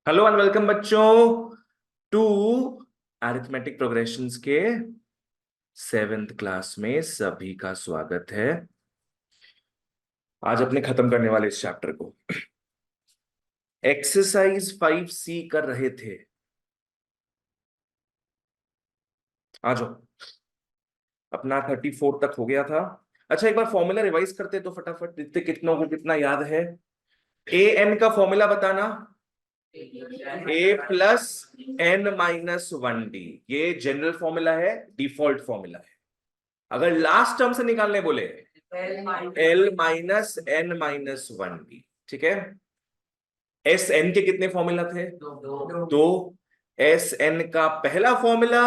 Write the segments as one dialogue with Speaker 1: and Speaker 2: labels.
Speaker 1: Hello and welcome बच्चों to arithmetic progressions के 7th class में सभी का स्वागत है। आज अपने खत्म करने वाले इस चैप्टर को एक्सरसाइज 5C कर रहे थे। आ जाओ, अपना 34 तक हो गया था। अच्छा, एक बार फॉर्मूला रिवाइज करते तो फटाफट देखते कितनों को कितना याद है। ए एन का फॉर्मूला बताना। ए प्लस एन माइनस 1D, ये जनरल फॉर्मूला है, डिफॉल्ट फॉर्मूला है। अगर लास्ट टर्म से निकालने बोले L minus N minus 1D, ठीक है। एस एन के कितने फॉर्मूला थे? दो। एस एन का पहला formula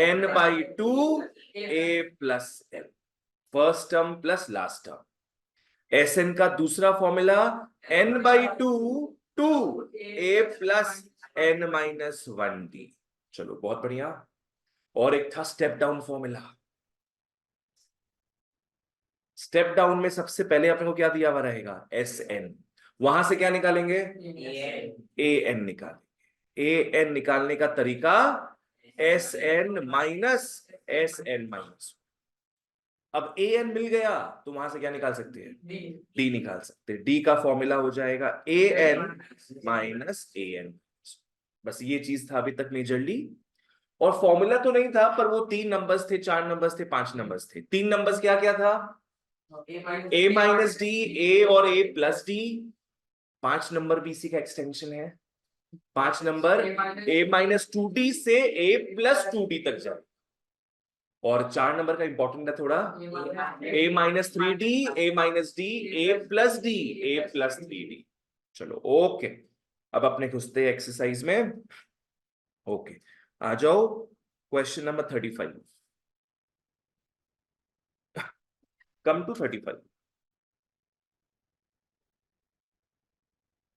Speaker 1: N by two A plus L, first term plus last term. S N का दूसरा formula N by two two A plus N minus 1D। चलो बहुत बढ़िया। और एक था step down formula. Step down में सबसे पहले अपने को क्या दिया हुआ रहेगा? S N. वहां से क्या निकालेंगे? ए एन निकालेंगे। ए एन निकालने का तरीका S N minus S N minus. अब ए एन मिल गया तो वहां से क्या निकाल सकते हैं? डी निकाल सकते हैं। डी का फॉर्मूला हो जाएगा A N minus A N. बस ये चीज था अभी तक मेजरली। और फॉर्मूला तो नहीं था, पर वो 3 नंबर्स थे, 4 नंबर्स थे, 5 नंबर्स थे। 3 नंबर्स क्या क्या था? ए माइनस डी, ए और ए प्लस डी। 5 नंबर भी इसी का एक्सटेंशन है। 5 नंबर ए माइनस 2D से ए प्लस 2D तक जाए। और 4 नंबर का इंपॉर्टेंट है थोड़ा, ए माइनस 3D, ए माइनस डी, ए प्लस डी, ए प्लस 3D। चलो ओके, अब अपने घुसते एक्सरसाइज में। ओके, आ जाओ क्वेश्चन नंबर 35। Come to 35।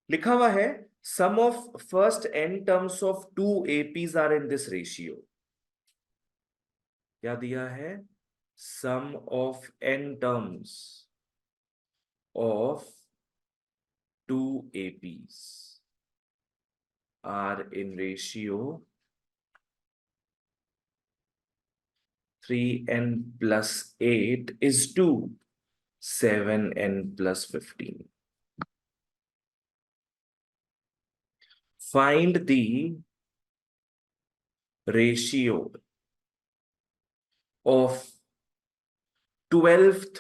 Speaker 1: लिखा हुआ है sum of first n terms of two APs are in this ratio. क्या दिया है? Sum of n terms of two APs are in ratio 3n plus 8 is to 7n plus 15. Find the ratio of 12th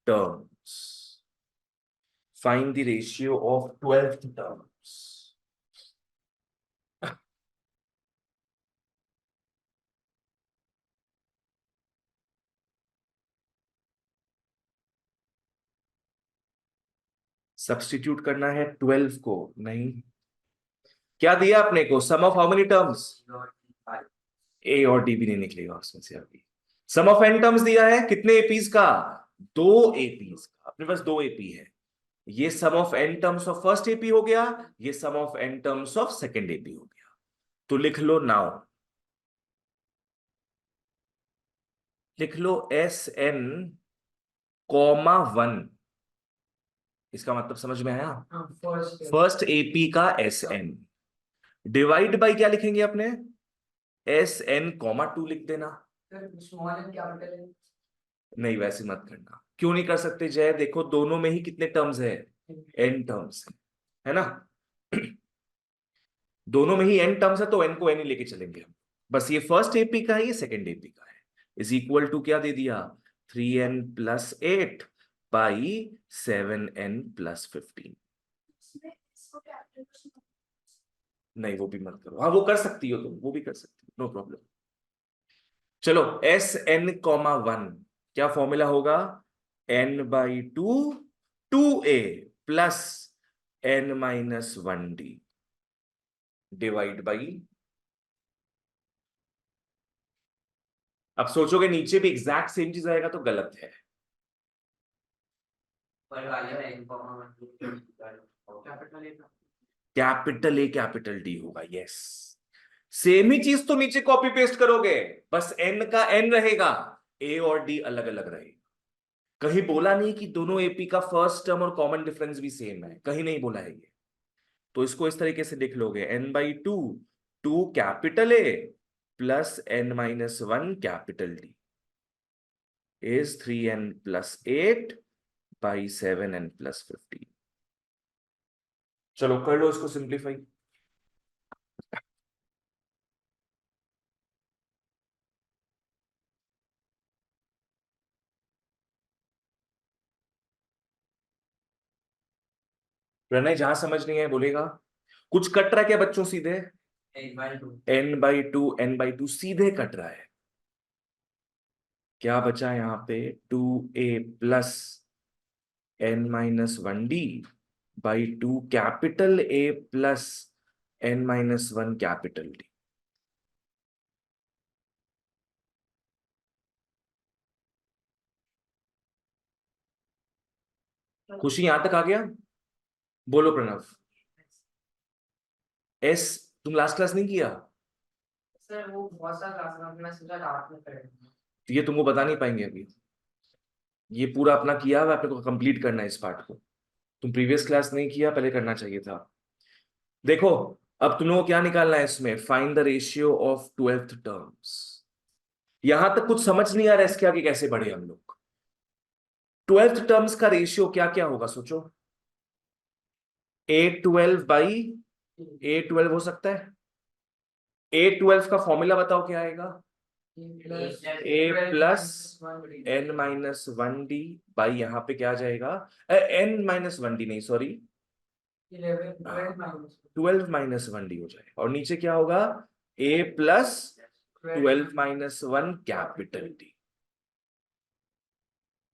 Speaker 1: terms. Find the ratio of 12th terms. Substitute करना है 12 को, नहीं। क्या दिया अपने को? सम ऑफ हाउ मेनी टर्म्स? ए और D भी नहीं निकलेगा उसमें से अभी। सम ऑफ एन टर्म्स दिया है, कितने एपीज का? 2 एपीज का। अपने पास 2 एपी है। ये sum of n terms of first AP हो गया, ये sum of n terms of second AP हो गया। तो लिख लो नाउ, लिख लो एस एन कॉमा 1। इसका मतलब समझ में आया? फर्स्ट एपी का एस एन डिवाइड बाई क्या लिखेंगे अपने? एस एन कॉमा 2 लिख देना। नहीं, वैसे मत करना। क्यों नहीं कर सकते जय? देखो दोनों में ही कितने टर्म्स है? एन टर्म्स है ना। दोनों में ही एन टर्म्स है, तो एन को एन ही लेके चलेंगे हम। बस ये फर्स्ट एपी का है, ये सेकेंड एपी का है। इज इक्वल टू क्या दे दिया? 3n+8 by 7n+15। नहीं वो भी मत करो। हाँ वो कर सकती हो तुम, वो भी कर सकती हो, नो प्रॉब्लम। चलो एस एन कॉमा 1, क्या फॉर्मूला होगा? n/2 2a plus n-1d divide by. अब सोचोगे नीचे भी एग्जैक्ट सेम चीज आएगा तो गलत है। कैपिटल ए कैपिटल डी होगा, यस। सेम ही चीज तो नीचे कॉपी पेस्ट करोगे, बस एन का एन रहेगा, ए और डी अलग अलग रहेगा। कहीं बोला नहीं कि दोनों एपी का फर्स्ट टर्म और कॉमन डिफरेंस भी सेम है, कहीं नहीं बोला है ये। तो इसको इस तरीके से लिख लोगे n/2 2 capital A plus n-1 capital D is 3n+8/7n+15। चलो कर लो इसको सिंप्लीफाई। प्रणय जहां समझ नहीं है बोलेगा। कुछ कट रहा है क्या बच्चों सीधे? n/2 सीधे कट रहा है। क्या बचा यहां पे? 2a plus n-1d/2 capital A plus n-1 capital D. खुशी यहां तक आ गया? बोलो प्रणव। एस तुम लास्ट क्लास नहीं किया?
Speaker 2: सर वो बहुत सा क्लास में मैं सोचा रात में करेंगे।
Speaker 1: तो ये तुमको बता नहीं पाएंगे अभी। ये पूरा अपना किया हुआ अपने को कंप्लीट करना है इस पार्ट को। तुम प्रीवियस क्लास नहीं किया, पहले करना चाहिए था। देखो अब तुम लोगों को क्या निकालना है इसमें? Find the ratio of 12th terms. यहां तक कुछ समझ नहीं आ रहा है इसके आगे कैसे बढ़े हम लोग। 12th टर्म्स का रेशियो क्या क्या होगा सोचो। A12/A12 हो सकता है। A12 का फॉर्मूला बताओ क्या आएगा? A प्लस n-1d बाई यहां पे क्या आ जाएगा? n-1d नहीं सॉरी 12-1d हो जाएगा। और नीचे क्या होगा? A plus 12-1 capital D.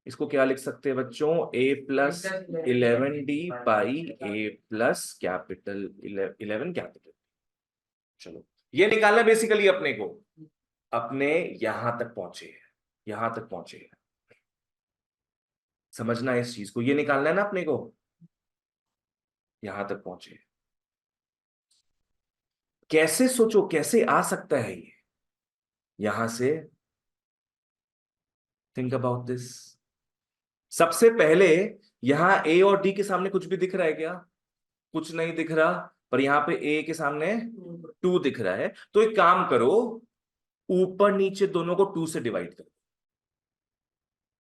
Speaker 1: इसको क्या लिख सकते हैं बच्चों? A plus 11d by A plus capital 11 capital. चलो ये निकालना बेसिकली अपने को। अपने यहां तक पहुंचे हैं, यहां तक पहुंचे हैं। समझना है इस चीज को, ये निकालना है ना अपने को। यहां तक पहुंचे हैं। कैसे सोचो कैसे आ सकता है ये यहां से? Think about this. सबसे पहले यहां ए और डी के सामने कुछ भी दिख रहा है क्या? कुछ नहीं दिख रहा। पर यहां पे ए के सामने 2 दिख रहा है। तो एक काम करो, ऊपर नीचे दोनों को 2 से डिवाइड करो।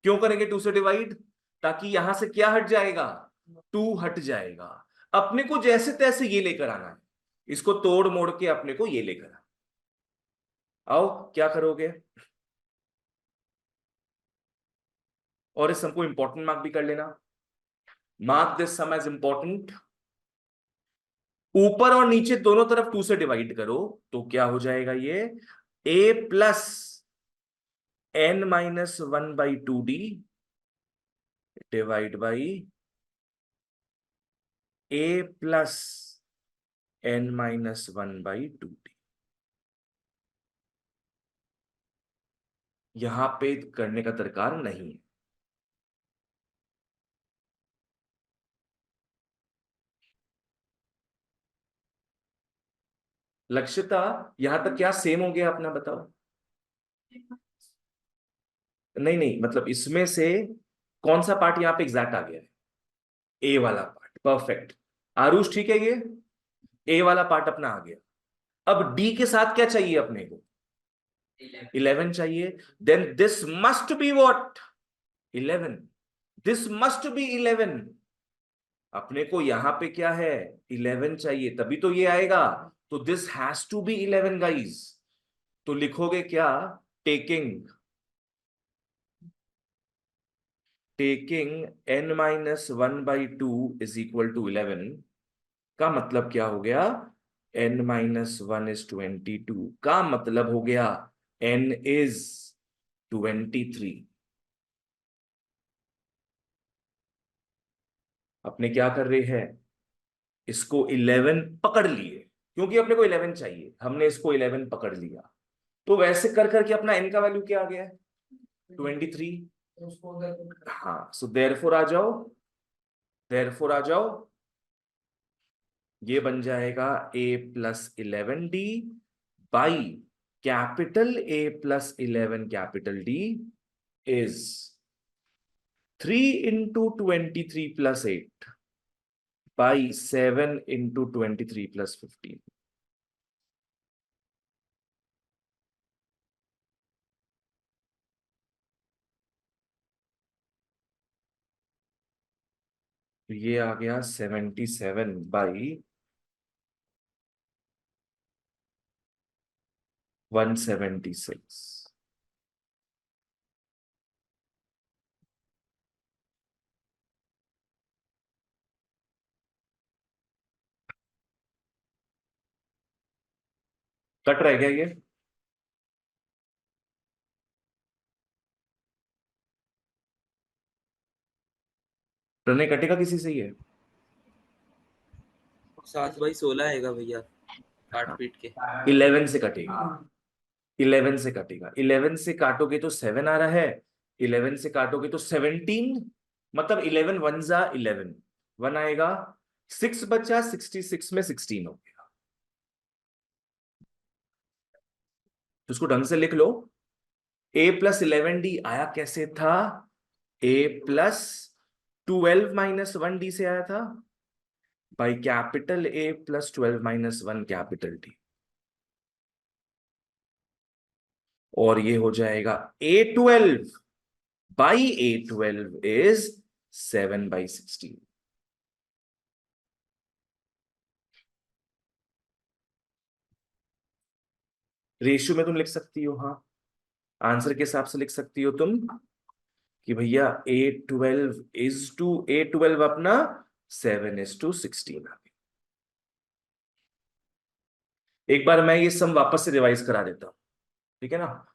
Speaker 1: क्यों करेंगे 2 से डिवाइड? ताकि यहां से क्या हट जाएगा? 2 हट जाएगा। अपने को जैसे तैसे ये लेकर आना है। इसको तोड़ मोड़ के अपने को ये लेकर आना। आओ क्या करोगे? और इस सबको इंपॉर्टेंट मार्क भी कर लेना। Mark this sum as important. ऊपर और नीचे दोनों तरफ 2 से डिवाइड करो तो क्या हो जाएगा ये? A plus n-1/2d divide by A plus n-1/2d। यहां पे करने का दरकार नहीं है। लक्ष्यता यहां तक क्या सेम हो गया अपना बताओ? नहीं नहीं मतलब इसमें से कौन सा पार्ट यहां पे एग्जैक्ट आ गया है? ए वाला पार्ट परफेक्ट। आरुष ठीक है ये ए वाला पार्ट अपना आ गया। अब डी के साथ क्या चाहिए अपने को? 11 चाहिए। Then this must be what? 11। This must be 11। अपने को यहां पे क्या है? 11 चाहिए तभी तो ये आएगा। तो this has to be 11 guys. तो लिखोगे क्या? Taking taking n-1/2 is equal to 11 का मतलब क्या हो गया? n-1 इज 22 का मतलब हो गया n इज 23। अपने क्या कर रहे हैं? इसको 11 पकड़ लिए क्योंकि अपने को 11 चाहिए, हमने इसको 11 पकड़ लिया। तो वैसे कर करके अपना n का वैल्यू क्या आ गया है? 23। हाँ सो देयरफॉर आ जाओ, देयरफॉर आ जाओ। ये बन जाएगा a plus 11d by capital A plus 11 capital D is 3 into 23 plus 8 by 7 into 23 plus 15। तो ये आ गया 77/176। कट रह गया ये। प्रणय कटेगा किसी से ये?
Speaker 3: 7/16 आएगा भैया, काट पीट के।
Speaker 1: 11 से कटेगा। 11 से कटेगा। 11 से काटोगे तो 7 आ रहा है। 11 से काटोगे तो 17, मतलब 11 वन जा 11, 1 आएगा। 6 बचा, 66 में 16 हो गया। तो उसको ढंग से लिख लो। A+11D आया कैसे था? A+12 - 1D से आया था, by capital A+12 - 1 capital D। और ये हो जाएगा A12/A12 इज 7/16। रेशियो में तुम लिख सकती हो, हाँ, आंसर के हिसाब से लिख सकती हो तुम कि भैया A12 अपना 7:16 आ गया। एक बार मैं ये सम वापस से रिवाइज करा देता हूं, ठीक है ना?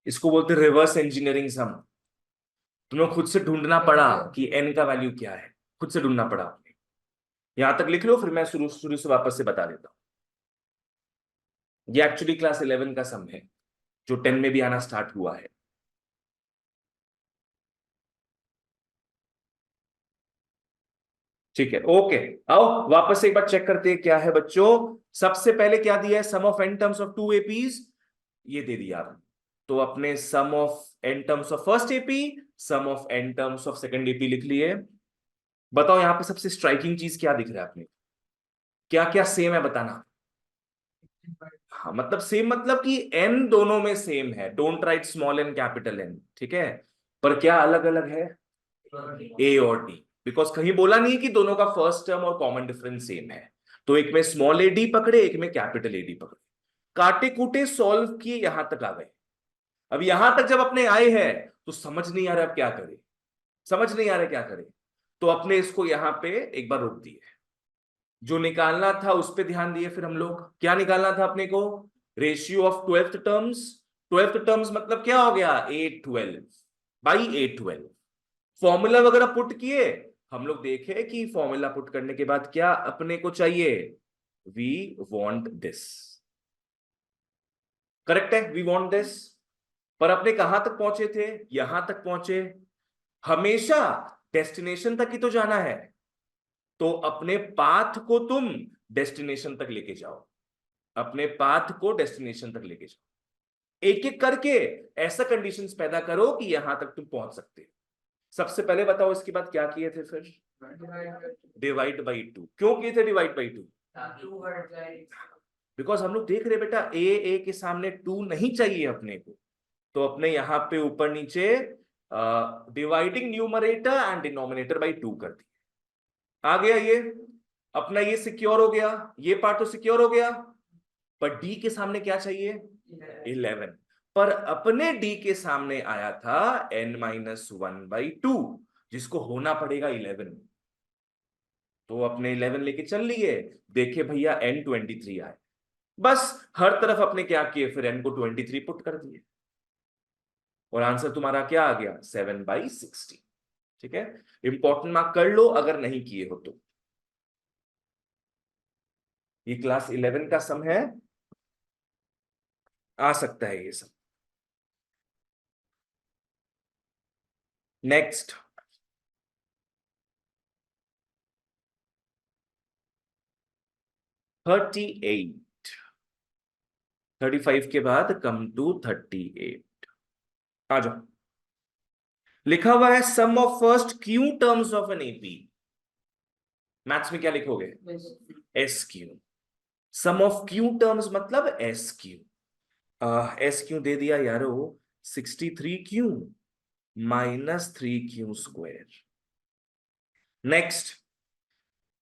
Speaker 1: इसको बोलते रिवर्स इंजीनियरिंग सम। तुम्हें खुद से ढूंढना पड़ा कि एन का वैल्यू क्या है, खुद से ढूंढना पड़ा। यहां तक लिख लो, फिर मैं शुरू शुरू से वापस से बता देता हूं। ये एक्चुअली क्लास 11 का सम है जो 10 में भी आना स्टार्ट हुआ है। ठीक है, ओके। आओ वापस से एक बार चेक करते हैं क्या है बच्चों। सबसे पहले क्या दिया है? Sum of n terms of two APs, ये दे दिया आपने। तो अपने sum of n terms of first AP, sum of n terms of second AP लिख लिए। बताओ यहां पे सबसे स्ट्राइकिंग चीज क्या दिख रहा है आपने? क्या क्या सेम है बताना। हाँ, मतलब सेम मतलब कि एन दोनों में सेम है। Don't write small N capital N, ठीक है? पर क्या अलग अलग है? ए और डी। बिकॉज कहीं बोला नहीं कि दोनों का फर्स्ट टर्म और कॉमन डिफरेंस सेम है। तो एक में स्मॉल ए डी पकड़े, एक में कैपिटल ए डी पकड़े, काटे कूटे सॉल्व किए, यहां तक आ गए। अब यहां तक जब अपने आए हैं तो समझ नहीं आ रहा अब क्या करें, समझ नहीं आ रहा क्या करें। तो अपने इसको यहां पे एक बार रोक दिए। जो निकालना था उस पर ध्यान दिए। फिर हम लोग क्या निकालना था अपने को? Ratio of twelfth terms. Twelfth terms मतलब क्या हो गया? A12/A12। फॉर्मूला वगैरह पुट किए। हम लोग देखे कि फॉर्मूला पुट करने के बाद क्या अपने को चाहिए? We want this. करेक्ट है, वी वॉन्ट दिस। पर अपने कहां तक पहुंचे थे? यहां तक पहुंचे। हमेशा डेस्टिनेशन तक ही तो जाना है। तो अपने पाथ को तुम डेस्टिनेशन तक लेके जाओ। अपने पाथ को डेस्टिनेशन तक लेके जाओ, एक एक करके। ऐसा कंडीशंस पैदा करो कि यहां तक तुम पहुंच सकते हो। सबसे पहले बताओ इसके बाद क्या किए थे फिर? Divide by 2। क्यों किए थे डिवाइड बाई 2? बिकॉज हम लोग देख रहे बेटा ए के सामने 2 नहीं चाहिए अपने को। तो अपने यहां पे ऊपर नीचे dividing numerator and denominator by 2 कर दिया। आ गया ये अपना, ये सिक्योर हो गया, ये पार्ट तो सिक्योर हो गया। पर डी के सामने क्या चाहिए? 11। पर अपने डी के सामने आया था n-1/2, जिसको होना पड़ेगा 11। तो अपने 11 लेके चल लिए। देखे भैया n23 आए। बस हर तरफ अपने क्या किए? फिर n को 23 पुट कर दिए। और आंसर तुम्हारा क्या आ गया? 7/16। ठीक है, इंपॉर्टेंट मार्क कर लो अगर नहीं किए हो तो। ये क्लास 11 का सम है, आ सकता है ये सब। नेक्स्ट 38। 35 के बाद कम टू 38। आ जाओ। लिखा हुआ है sum of first q terms of n AP. Maths में क्या लिखोगे? S q. Sum of q terms मतलब एस क्यू। एस क्यू दे दिया यारो, 63 q minus 3 q square. Next,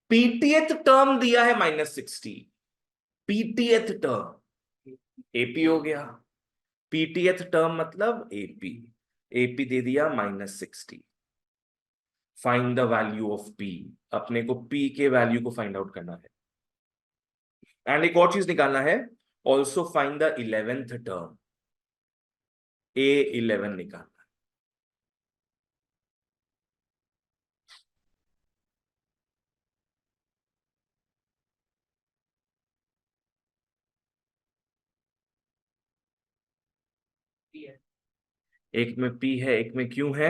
Speaker 1: pth term दिया है -60। पीटीएथ टर्म एपी हो गया। पीटीएथ टर्म मतलब एपी। एपी दे दिया -60। Find the value of p. अपने को पी के वैल्यू को फाइंड आउट करना है। एंड एक और चीज निकालना है, also find the 11th term. A11 निकालना। एक में P है, एक में Q है।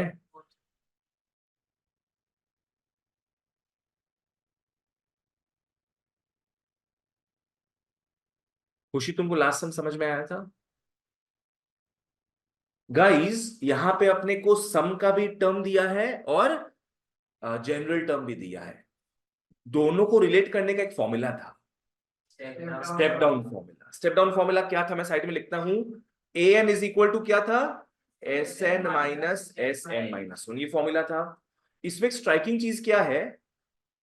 Speaker 1: खुशी, तुमको लास्ट सम समझ में आया था? गाइस यहां पे अपने को सम का भी टर्म दिया है और जनरल टर्म भी दिया है। दोनों को रिलेट करने का एक फॉर्मूला था, step down formula. Step down formula क्या था, मैं साइड में लिखता हूं। an इज इक्वल टू क्या था? Sn माइनस Sn-1, ये फॉर्मूला था। इसमें एक स्ट्राइकिंग चीज क्या है,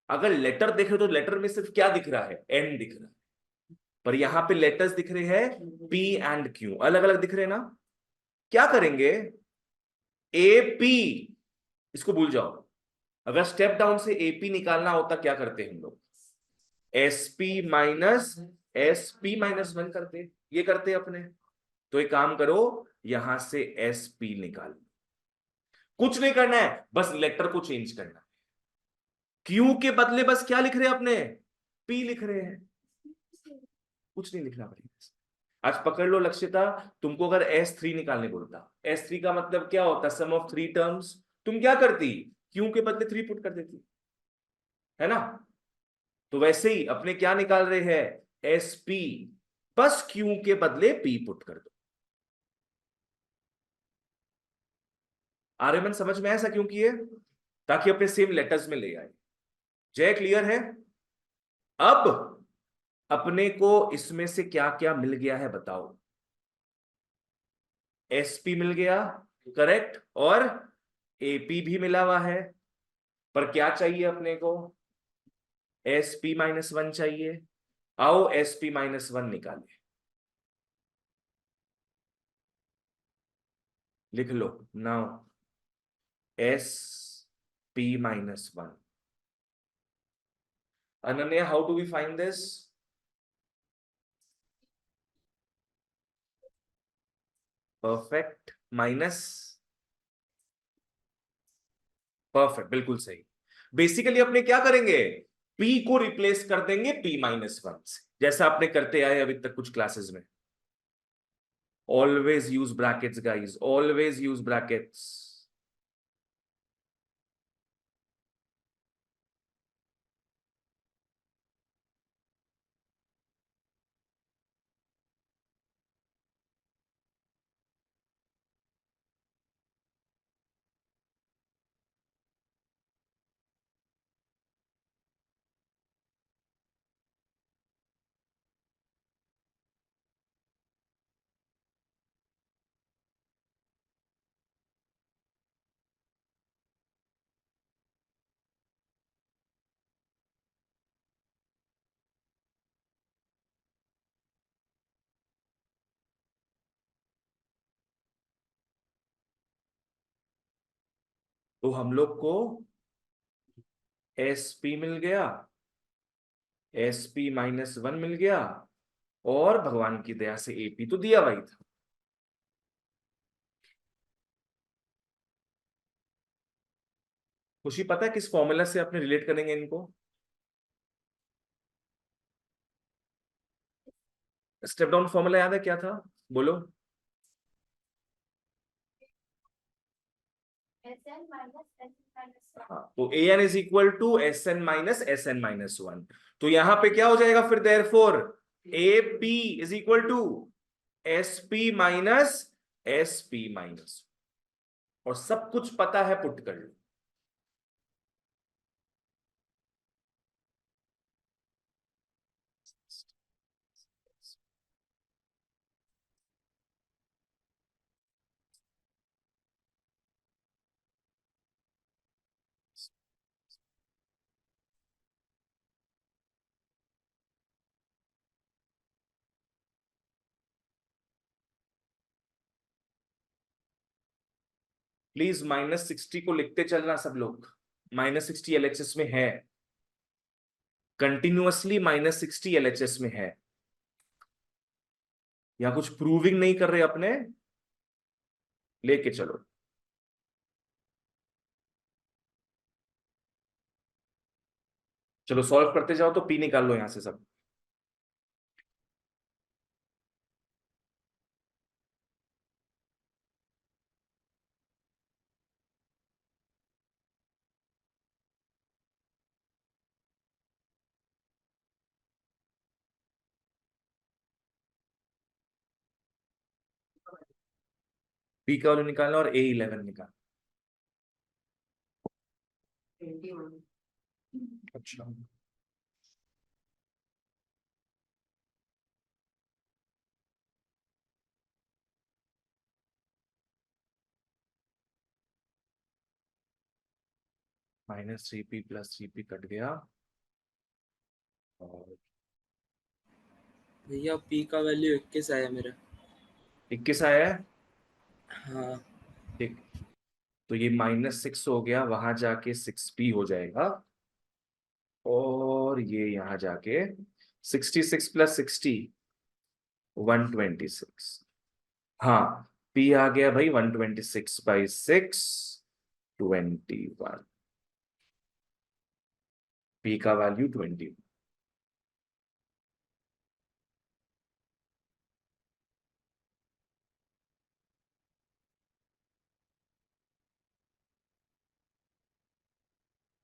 Speaker 1: अगर लेटर देख रहे हो तो लेटर में सिर्फ क्या दिख रहा है? n दिख रहा है। पर यहां पे लेटर्स दिख रहे हैं p एंड q, अलग अलग दिख रहे हैं ना। क्या करेंगे? AP, इसको भूल जाओ। अगर स्टेप डाउन से AP निकालना होता क्या करते हम लोग? SP-1 करते, ये करते अपने। तो एक काम करो, यहां से SP निकाल। कुछ नहीं करना है, बस लेटर को चेंज करना है। Q के बदले बस क्या लिख रहे हैं अपने? P लिख रहे हैं। कुछ नहीं लिखना पड़ेगा। आज पकड़ लो लक्ष्यता, तुमको अगर S3 निकालने बोलता, S3 का मतलब क्या होता? सम ऑफ 3 टर्म्स। तुम क्या करती? Q के बदले 3 पुट कर देती, है ना। तो वैसे ही अपने क्या निकाल रहे हैं? SP, बस Q के बदले P पुट कर दो। आर्यमन समझ में ऐसा क्यों किए? ताकि अपने सेम लेटर्स में ले आए। जय क्लियर है? अब अपने को इसमें से क्या क्या मिल गया है बताओ? SP मिल गया, करेक्ट, और AP भी मिला हुआ है। पर क्या चाहिए अपने को? SP-1 चाहिए। आओ SP-1 निकाले। लिख लो now, SP-1। Ananya, how do we find this? Perfect minus perfect, बिल्कुल सही। बेसिकली अपने क्या करेंगे? P को रिप्लेस कर देंगे P-1 से, जैसा आपने करते आए अभी तक कुछ क्लासेस में। Always use brackets guys, always use brackets. तो हम लोग को SP मिल गया, SP-1 मिल गया, और भगवान की दया से AP तो दिया वही था। खुशी पता है किस फॉर्मूला से अपने रिलेट करेंगे इनको? स्टेप डाउन फॉर्मूला याद है क्या था? बोलो। हाँ, तो an is equal to Sn-Sn-1। तो यहां पे क्या हो जाएगा फिर? Therefore AP is equal to SP-SP-, और सब कुछ पता है, पुट कर लो। प्लीज -60 को लिखते चलना सब लोग। -60 एलएचएस में है, कंटिन्यूअसली -60 एलएचएस में है। या कुछ प्रूविंग नहीं कर रहे अपने, लेके चलो। चलो सॉल्व करते जाओ, तो पी निकाल लो यहां से सब। पी का वैल्यू निकालना और A11 निकालना।
Speaker 2: 21।
Speaker 1: अच्छा, -3p + 3p कट गया, और
Speaker 3: भैया पी का वैल्यू 21 आया मेरा।
Speaker 1: 21 आया है।
Speaker 3: हाँ
Speaker 1: ठीक, तो ये -6 हो गया, वहां जाके 6p हो जाएगा, और ये यहां जाके 66 + 60 126। हाँ, p आ गया भाई 126/6 21। p का वैल्यू 20।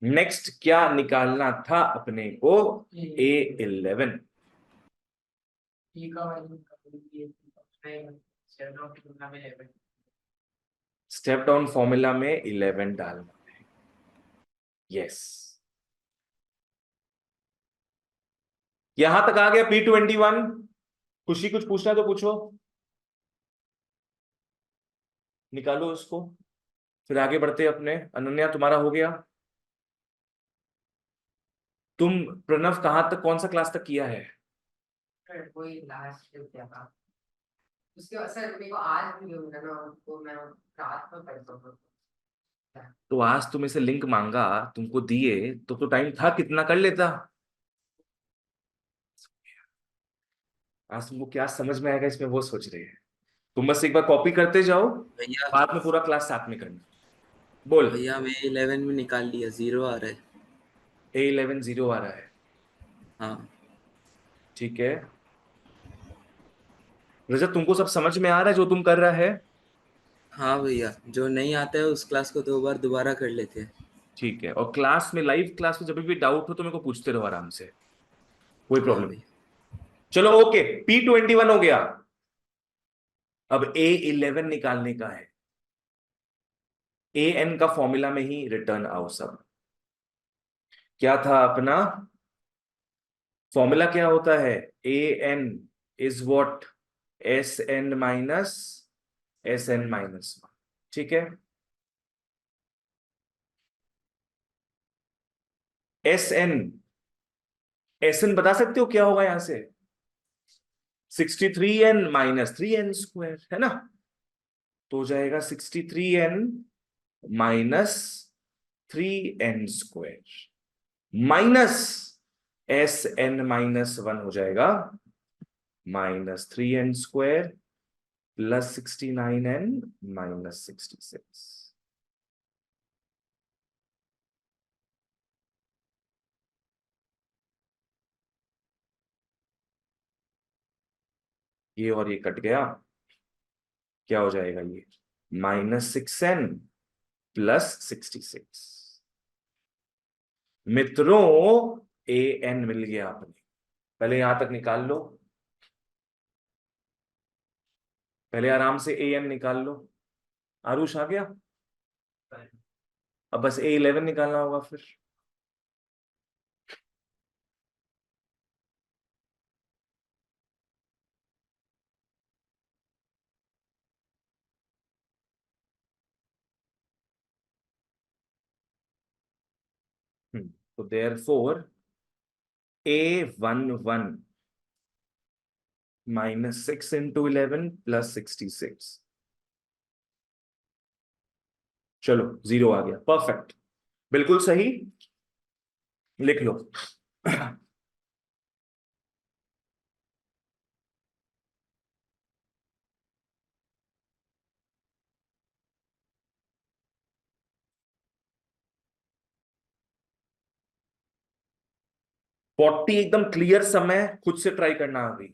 Speaker 1: नेक्स्ट क्या निकालना था अपने को? A11।
Speaker 2: पी का वैल्यू में 11।
Speaker 1: स्टेप डाउन फॉर्मूला में 11 डालना है। यस, यहां तक आ गया P21। खुशी कुछ पूछना है तो पूछो, निकालो उसको, फिर आगे बढ़ते अपने। अनन्या तुम्हारा हो गया। तुम प्रणव कहां तक, कौन सा क्लास तक किया है?
Speaker 2: वही लास्ट क्या था उसके असर मेरे को आज भी मिला ना, तो मैं रात में पढ़ता हूँ।
Speaker 1: तो आज तुम इसे लिंक मांगा, तुमको दिए, तो टाइम था कितना कर लेता। आज तुमको क्या समझ में आएगा इसमें, वो सोच रहे हैं। तुम बस एक बार कॉपी करते जाओ,
Speaker 3: भैया,
Speaker 1: बाद में पूरा क्लास साथ में करना। बोल।
Speaker 3: भैया मैं 11 में निकाल लिया, 0 आ रहा है।
Speaker 1: A11 0 आ रहा है।
Speaker 3: हाँ
Speaker 1: ठीक है रजत, तुमको सब समझ में आ रहा है जो तुम कर रहा है?
Speaker 3: हाँ भैया, जो नहीं आता है उस क्लास को 2 बार दोबारा कर लेते हैं।
Speaker 1: ठीक है, और क्लास में, लाइव क्लास में जब भी डाउट हो तो मेरे को पूछते रहो आराम से, कोई
Speaker 3: हाँ
Speaker 1: प्रॉब्लम नहीं।
Speaker 3: भैया।
Speaker 1: चलो ओके, P21 हो गया। अब A11 निकालने का है। AN का फॉर्मूला में ही रिटर्न आओ सब। क्या था अपना फॉर्मूला, क्या होता है? AN is what? SN - SN-1। ठीक है, SN बता सकते हो क्या होगा यहां से? 63n - 3n² है ना, तो हो जाएगा 63n - 3n² माइनस SN-1 हो जाएगा -3n² + 69n - 66। ये और ये कट गया, क्या हो जाएगा ये? -6n + 66। मित्रों, AN मिल गया अपने। पहले यहां तक निकाल लो, पहले आराम से AN निकाल लो। आरुष आ गया? अब बस A11 निकालना होगा फिर। तो देयरफॉर A11 -6 × 11 + 66। चलो 0 आ गया, परफेक्ट, बिल्कुल सही, लिख लो। 40 एकदम क्लियर समय, खुद से ट्राई करना अभी।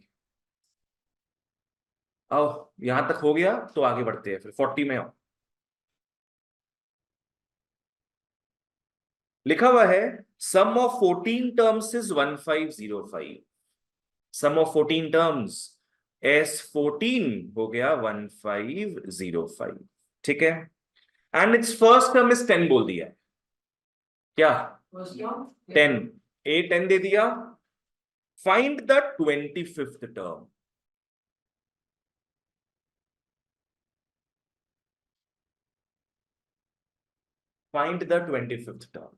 Speaker 1: आओ, यहां तक हो गया तो आगे बढ़ते हैं, फिर 40 में आओ। लिखा हुआ है sum of 14 terms is 1505। Sum of 14 terms, S14 हो गया 1505। ठीक है, and its first term is 10 बोल दिया है। क्या? 10, A10 दे दिया। Find the 25th term. Find the 25th term.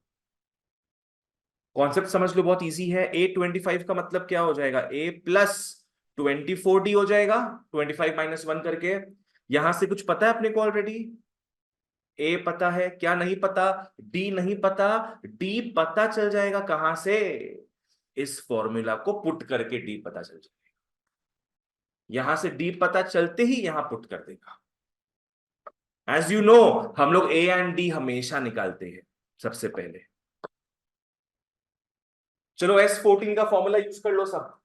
Speaker 1: Concept समझ लो, बहुत इजी है। A25 का मतलब क्या हो जाएगा? A+24D हो जाएगा, 25 -1 करके। यहां से कुछ पता है अपने को ऑलरेडी? ए पता है, क्या नहीं पता? डी नहीं पता। डी पता चल जाएगा कहां से? इस फॉर्मूला को पुट करके डी पता चल जाएगा। यहां से डी पता चलते ही यहां पुट कर देगा। एज यू नो, हम लोग ए एंड डी हमेशा निकालते हैं सबसे पहले। चलो S14 का फॉर्मूला यूज कर लो सब।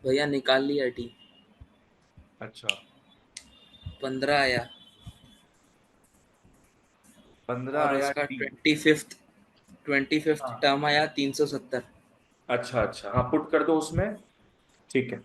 Speaker 3: भैया निकाल लिया डी।
Speaker 1: अच्छा,
Speaker 3: 15 आया।
Speaker 1: 15
Speaker 3: और
Speaker 1: आया
Speaker 3: उसका
Speaker 1: डी।
Speaker 3: 25th
Speaker 1: हाँ,
Speaker 3: टर्म आया 370।
Speaker 1: अच्छा अच्छा, हाँ पुट कर दो उसमें। ठीक है।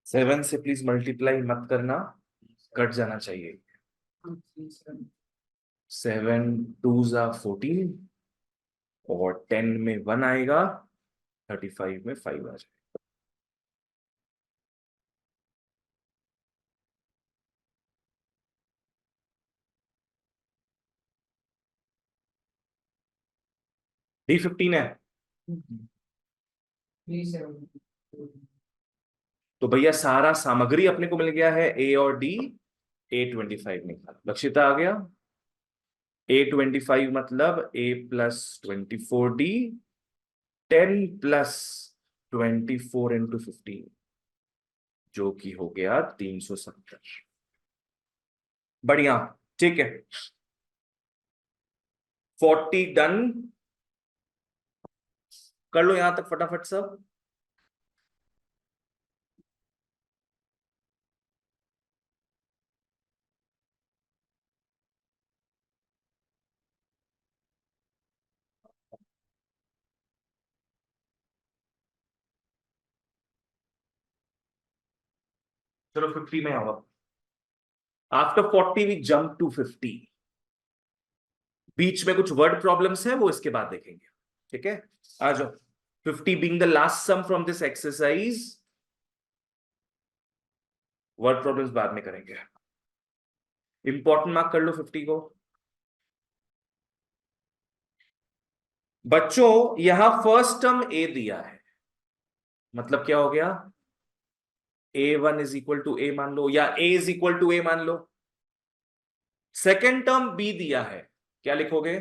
Speaker 1: सेवन से प्लीज मल्टीप्लाई मत करना, कट जाना चाहिए। 7 2 14, और 10 में 1 आएगा, 35 में 5 आ जाएगा। D15 है। तो भैया सारा सामग्री अपने को मिल गया है, ए और डी। A25 निकाल, लक्षिता आ गया। A25 मतलब A+24D, 10 + 24 × 15, जो कि हो गया 370। बढ़िया, ठीक है। 40 डन। कर लो यहां तक फटाफट सब। चलो 50 में आओ अब। After 40 we jump to 50। बीच में कुछ वर्ड प्रॉब्लम्स है, वो इसके बाद देखेंगे। ठीक है, आ जाओ। 50 being the last sum from this exercise, word problems बाद में करेंगे। इंपॉर्टेंट मार्क कर लो 50 को। बच्चों यहां फर्स्ट टर्म ए दिया है, मतलब क्या हो गया, A1 = A मान लो, या A = A मान लो। सेकेंड टर्म बी दिया है, क्या लिखोगे,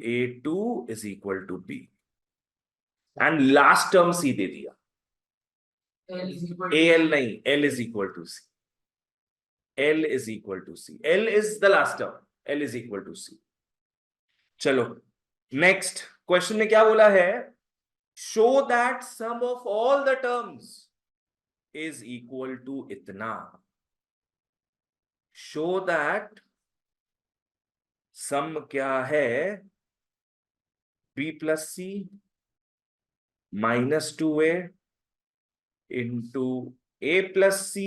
Speaker 1: A2 = B। And last term C दे दिया, AL नहीं, L = C। L = C, L is the last term, L = C। चलो नेक्स्ट क्वेश्चन में क्या बोला है, show that sum of all the terms is equal to इतना। शो दैट सम क्या है, B+C -2A into A+C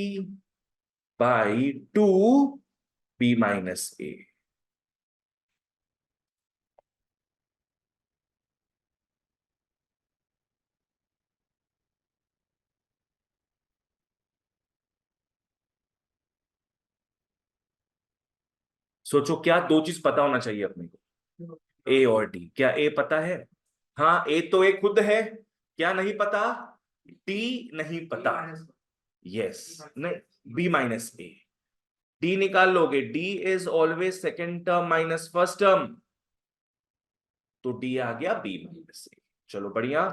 Speaker 1: by 2B-A। सोचो, क्या दो चीज पता होना चाहिए अपने को, ए और डी। क्या ए पता है, हाँ ए तो ए खुद है, क्या नहीं पता, डी नहीं पता। यस, नहीं, B-A। डी निकाल लोगे, D is always second term minus first term, तो डी आ गया B-A। चलो बढ़िया,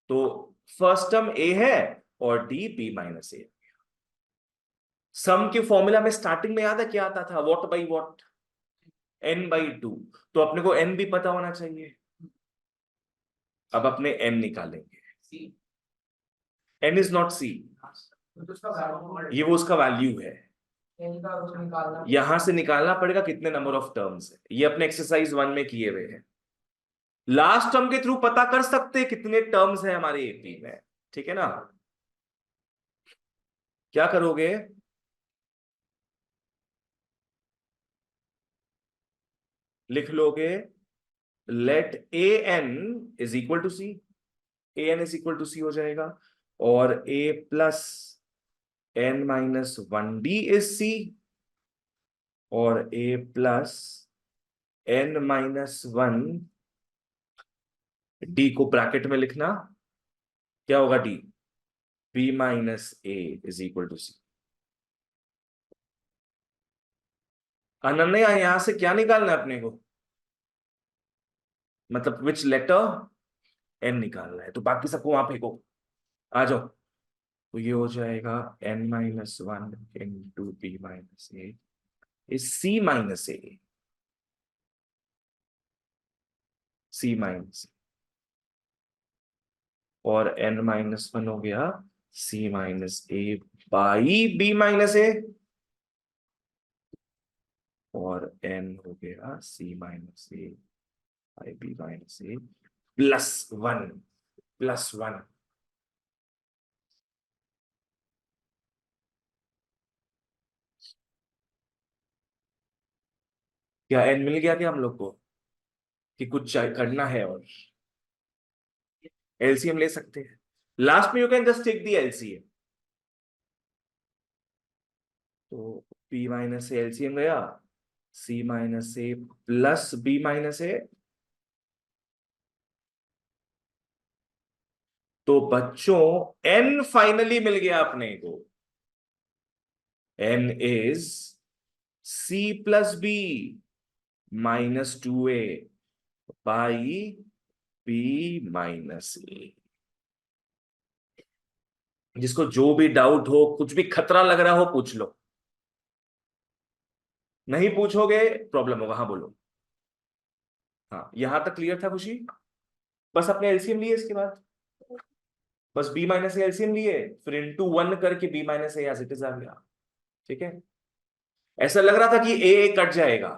Speaker 1: तो फर्स्ट टर्म ए है और डी B-A। सम के फॉर्मूला में स्टार्टिंग में याद है क्या आता था, व्हाट बाई व्हाट, n/2। तो अपने को n भी पता होना चाहिए। अब अपने n निकालेंगे, n इज नॉट c, ये वो उसका वैल्यू है, यहां से निकालना पड़ेगा कितने नंबर ऑफ टर्म्स है। ये अपने एक्सरसाइज 1 में किए हुए हैं। लास्ट टर्म के थ्रू पता कर सकते हैं कितने टर्म्स है हमारे एपी में, ठीक है ना। क्या करोगे, लिख लोगे, late an = C, an = C हो जाएगा, और A+n-1D इज C, और A+n-1D को ब्रैकेट में लिखना, क्या होगा D, B-A = C। अनन्या यहां से क्या निकालना है अपने को, मतलब विच लेटर, n निकालना है, तो बाकी सबको वहां फेंको, आ जाओ। तो ये हो जाएगा n-1 into B-A is C-A, C-A, और n-1 हो गया C-A बाई B-A, और n हो गया C-A बाई B-A +1। क्या n मिल गया क्या हम लोग को, कि कुछ करना है, और एलसीएम ले सकते हैं। लास्ट में you can just take the LCM, तो B-A एलसीएम गया, C-A प्लस B-A। तो बच्चों n फाइनली मिल गया अपने को, n is C+B -2A by B-A। जिसको जो भी डाउट हो, कुछ भी खतरा लग रहा हो, पूछ लो। नहीं पूछोगे प्रॉब्लम होगा, हाँ बोलो। हाँ यहां तक क्लियर था खुशी, बस अपने एलसीएम लिए इसके बाद, बस B-A एलसीएम लिए, फिर इंटू 1 करके B-A एज इट इज आ गया। ठीक है, ऐसा लग रहा था कि ए कट जाएगा,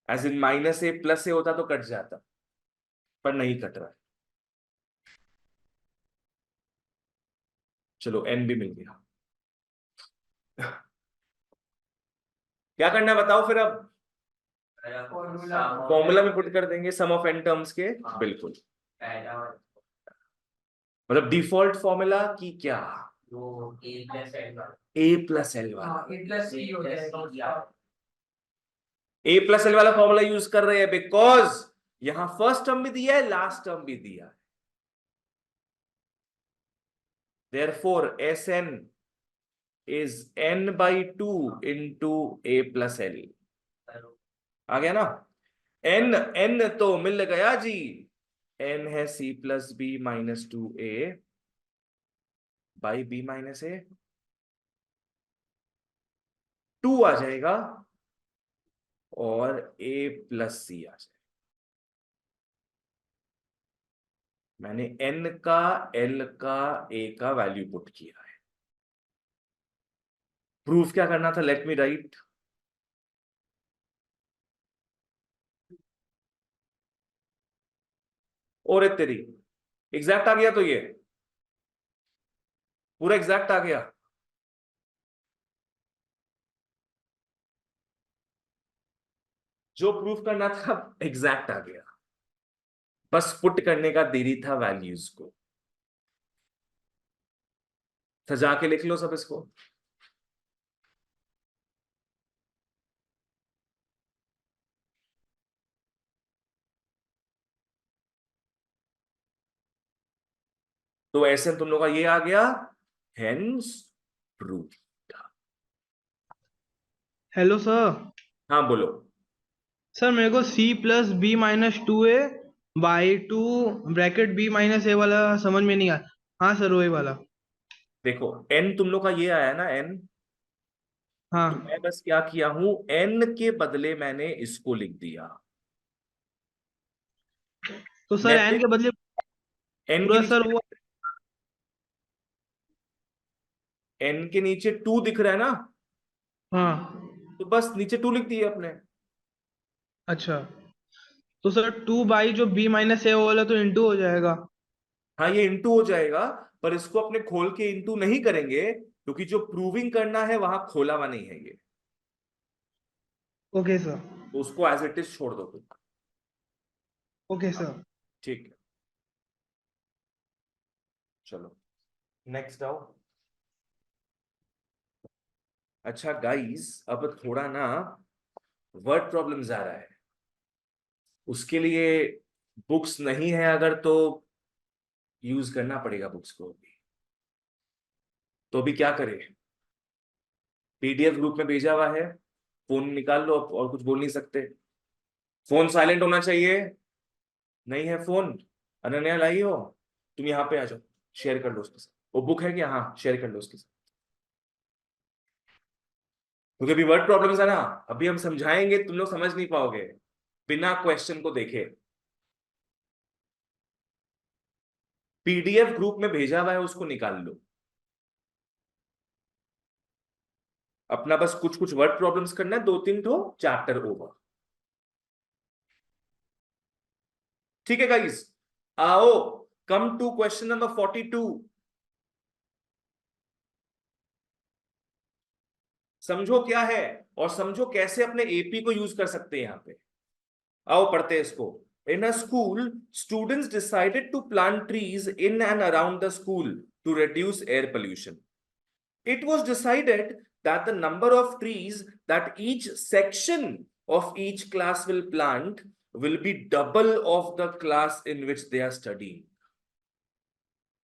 Speaker 1: एज इन -A+A होता तो कट जाता, पर नहीं कट रहा है। चलो n भी मिल गया। क्या करना है बताओ फिर अब?
Speaker 2: फॉर्मूला
Speaker 1: फॉर्मूला में पुट कर देंगे सम ऑफ एन टर्म्स के। बिल्कुल, मतलब डिफॉल्ट फॉर्मूला की क्या? ए प्लस एल वाला।
Speaker 2: ए प्लस सी हो जाएगा।
Speaker 1: ए प्लस एल वाला फॉर्मूला यूज कर रहे हैं बिकॉज यहां फर्स्ट टर्म भी दिया है, लास्ट टर्म भी दिया है। Therefore Sn is n by 2 into a plus l। आ गया ना? n तो मिल गया जी, n है c plus B minus 2a by B minus A, 2 आ जाएगा और a प्लस सी आ जाएगा। मैंने n का, l का, a का वैल्यू पुट किया है। प्रूफ क्या करना था? Let me right. और तेरी एग्जैक्ट आ गया तो ये पूरा एग्जैक्ट आ गया। जो प्रूफ करना था एग्जैक्ट आ गया, बस पुट करने का देरी था वैल्यूज को। सजा के लिख लो सब इसको। तो ऐसे तुम लोग का ये आ गया, हेंस प्रूफ।
Speaker 4: Hello sir.
Speaker 1: हाँ बोलो।
Speaker 4: सर मेरे को C plus B minus 2a by 2 bracket B minus A वाला समझ में नहीं आया। हाँ सर वही वाला।
Speaker 1: देखो एन तुम लोग का ये आया ना एन, तो
Speaker 4: हाँ
Speaker 1: मैं बस क्या किया हूं, एन के बदले मैंने इसको लिख दिया।
Speaker 4: तो सर एन के बदले
Speaker 1: एन के
Speaker 4: पूरा सर
Speaker 1: नीचे,
Speaker 4: वो।
Speaker 1: एन के नीचे 2 दिख रहा है ना,
Speaker 4: हाँ
Speaker 1: तो बस नीचे 2 लिख दिए अपने।
Speaker 4: अच्छा। तो सर 2 बाई जो बी माइनस ए वाला तो इंटू हो जाएगा।
Speaker 1: हाँ ये इंटू हो जाएगा, पर इसको अपने खोल के इंटू नहीं करेंगे क्योंकि जो प्रूविंग करना है वहां खोला हुआ नहीं है ये,
Speaker 4: ओके सर।
Speaker 1: तो उसको एज इट इज छोड़ दो तुम।
Speaker 4: Okay sir.
Speaker 1: ठीक है, चलो नेक्स्ट आओ। अच्छा गाइस, अब थोड़ा ना वर्ड प्रॉब्लम्स आ रहा है, उसके लिए बुक्स नहीं है अगर तो यूज करना पड़ेगा बुक्स को भी। तो अभी क्या करें? पीडीएफ ग्रुप में भेजा हुआ है, फोन निकाल लो, अब और कुछ बोल नहीं सकते। फोन साइलेंट होना चाहिए। नहीं है फोन, अनन्या लाई हो, तुम यहाँ पे आ जाओ, शेयर कर लो उसके साथ। वो बुक है क्या? हाँ शेयर कर लो उसके साथ, क्योंकि अभी वर्ड प्रॉब्लम्स है ना, अभी हम समझाएंगे तुम लोग समझ नहीं पाओगे बिना क्वेश्चन को देखे। पीडीएफ ग्रुप में भेजा हुआ है, उसको निकाल लो अपना। बस कुछ कुछ वर्ड प्रॉब्लम्स करना है, 2-3 तो चैप्टर ओवर। ठीक है गाइस, आओ कम टू क्वेश्चन नंबर 42। समझो क्या है और समझो कैसे अपने एपी को यूज कर सकते हैं यहां पे। आओ पढ़ते हैं इसको। In a school, students decided to plant trees in and around the school to reduce air pollution. It was decided that the number of trees that each section of each class will plant will be double of the class in which they are studying।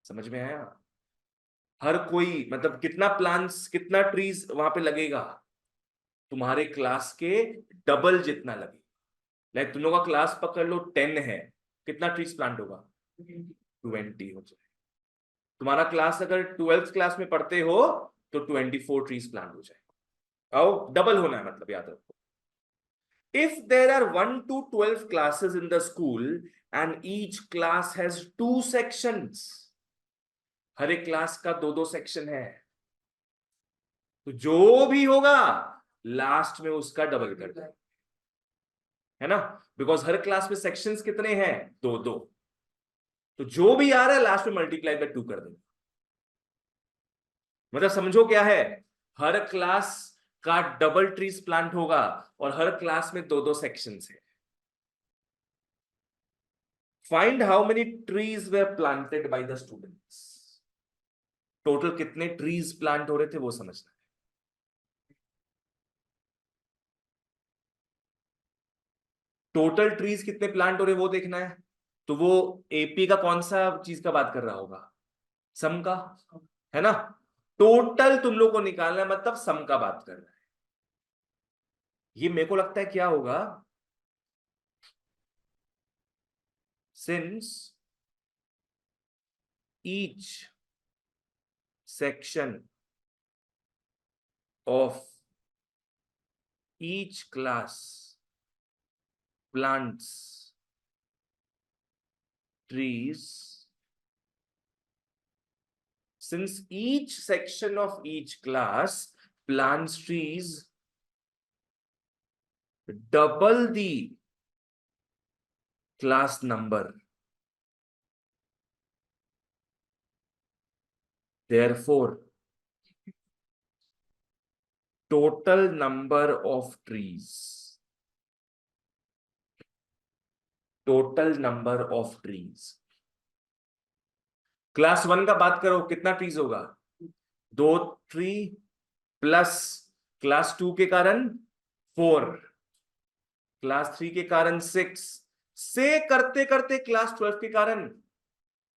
Speaker 1: समझ में आया? हर कोई मतलब कितना plants, कितना trees वहां पे लगेगा? तुम्हारे क्लास के डबल जितना लगेगा। लाइक तुम लोग का क्लास पकड़ लो 10 है, कितना ट्रीज प्लांट होगा? 20 हो जाए। तुम्हारा क्लास अगर 12th क्लास में पढ़ते हो तो 24 ट्रीज प्लांट हो जाए। आओ डबल होना है, मतलब याद रखो। If there are 1 to 12 classes in the school and each class has 2 sections, हर एक क्लास का 2-2 सेक्शन है, तो जो भी होगा लास्ट में उसका डबल कर दो, है ना? बिकॉज हर क्लास में सेक्शंस कितने हैं? 2-2। तो जो भी आ रहा है लास्ट में मल्टीप्लाई बाय 2 कर देंगे। मतलब समझो क्या है, हर क्लास का डबल ट्रीज प्लांट होगा और हर क्लास में दो दो सेक्शंस है। Find how many trees were planted by the students. Total कितने ट्रीज प्लांट हो रहे थे वो समझना है। टोटल ट्रीज कितने प्लांट हो रहे वो देखना है। तो वो एपी का कौन सा चीज का बात कर रहा होगा, सम का, है ना। टोटल तुम लोग को निकालना है, मतलब सम का बात कर रहा है। ये मेरे को लगता है क्या होगा, since each section of each class plants trees, since each section of each class plants trees double the class number, therefore total number of trees, total number of trees, class 1 का बात करो कितना ट्रीज होगा, 2 tree plus class 2 के कारण 4, class 3 के कारण 6 से करते करते क्लास 12 के कारण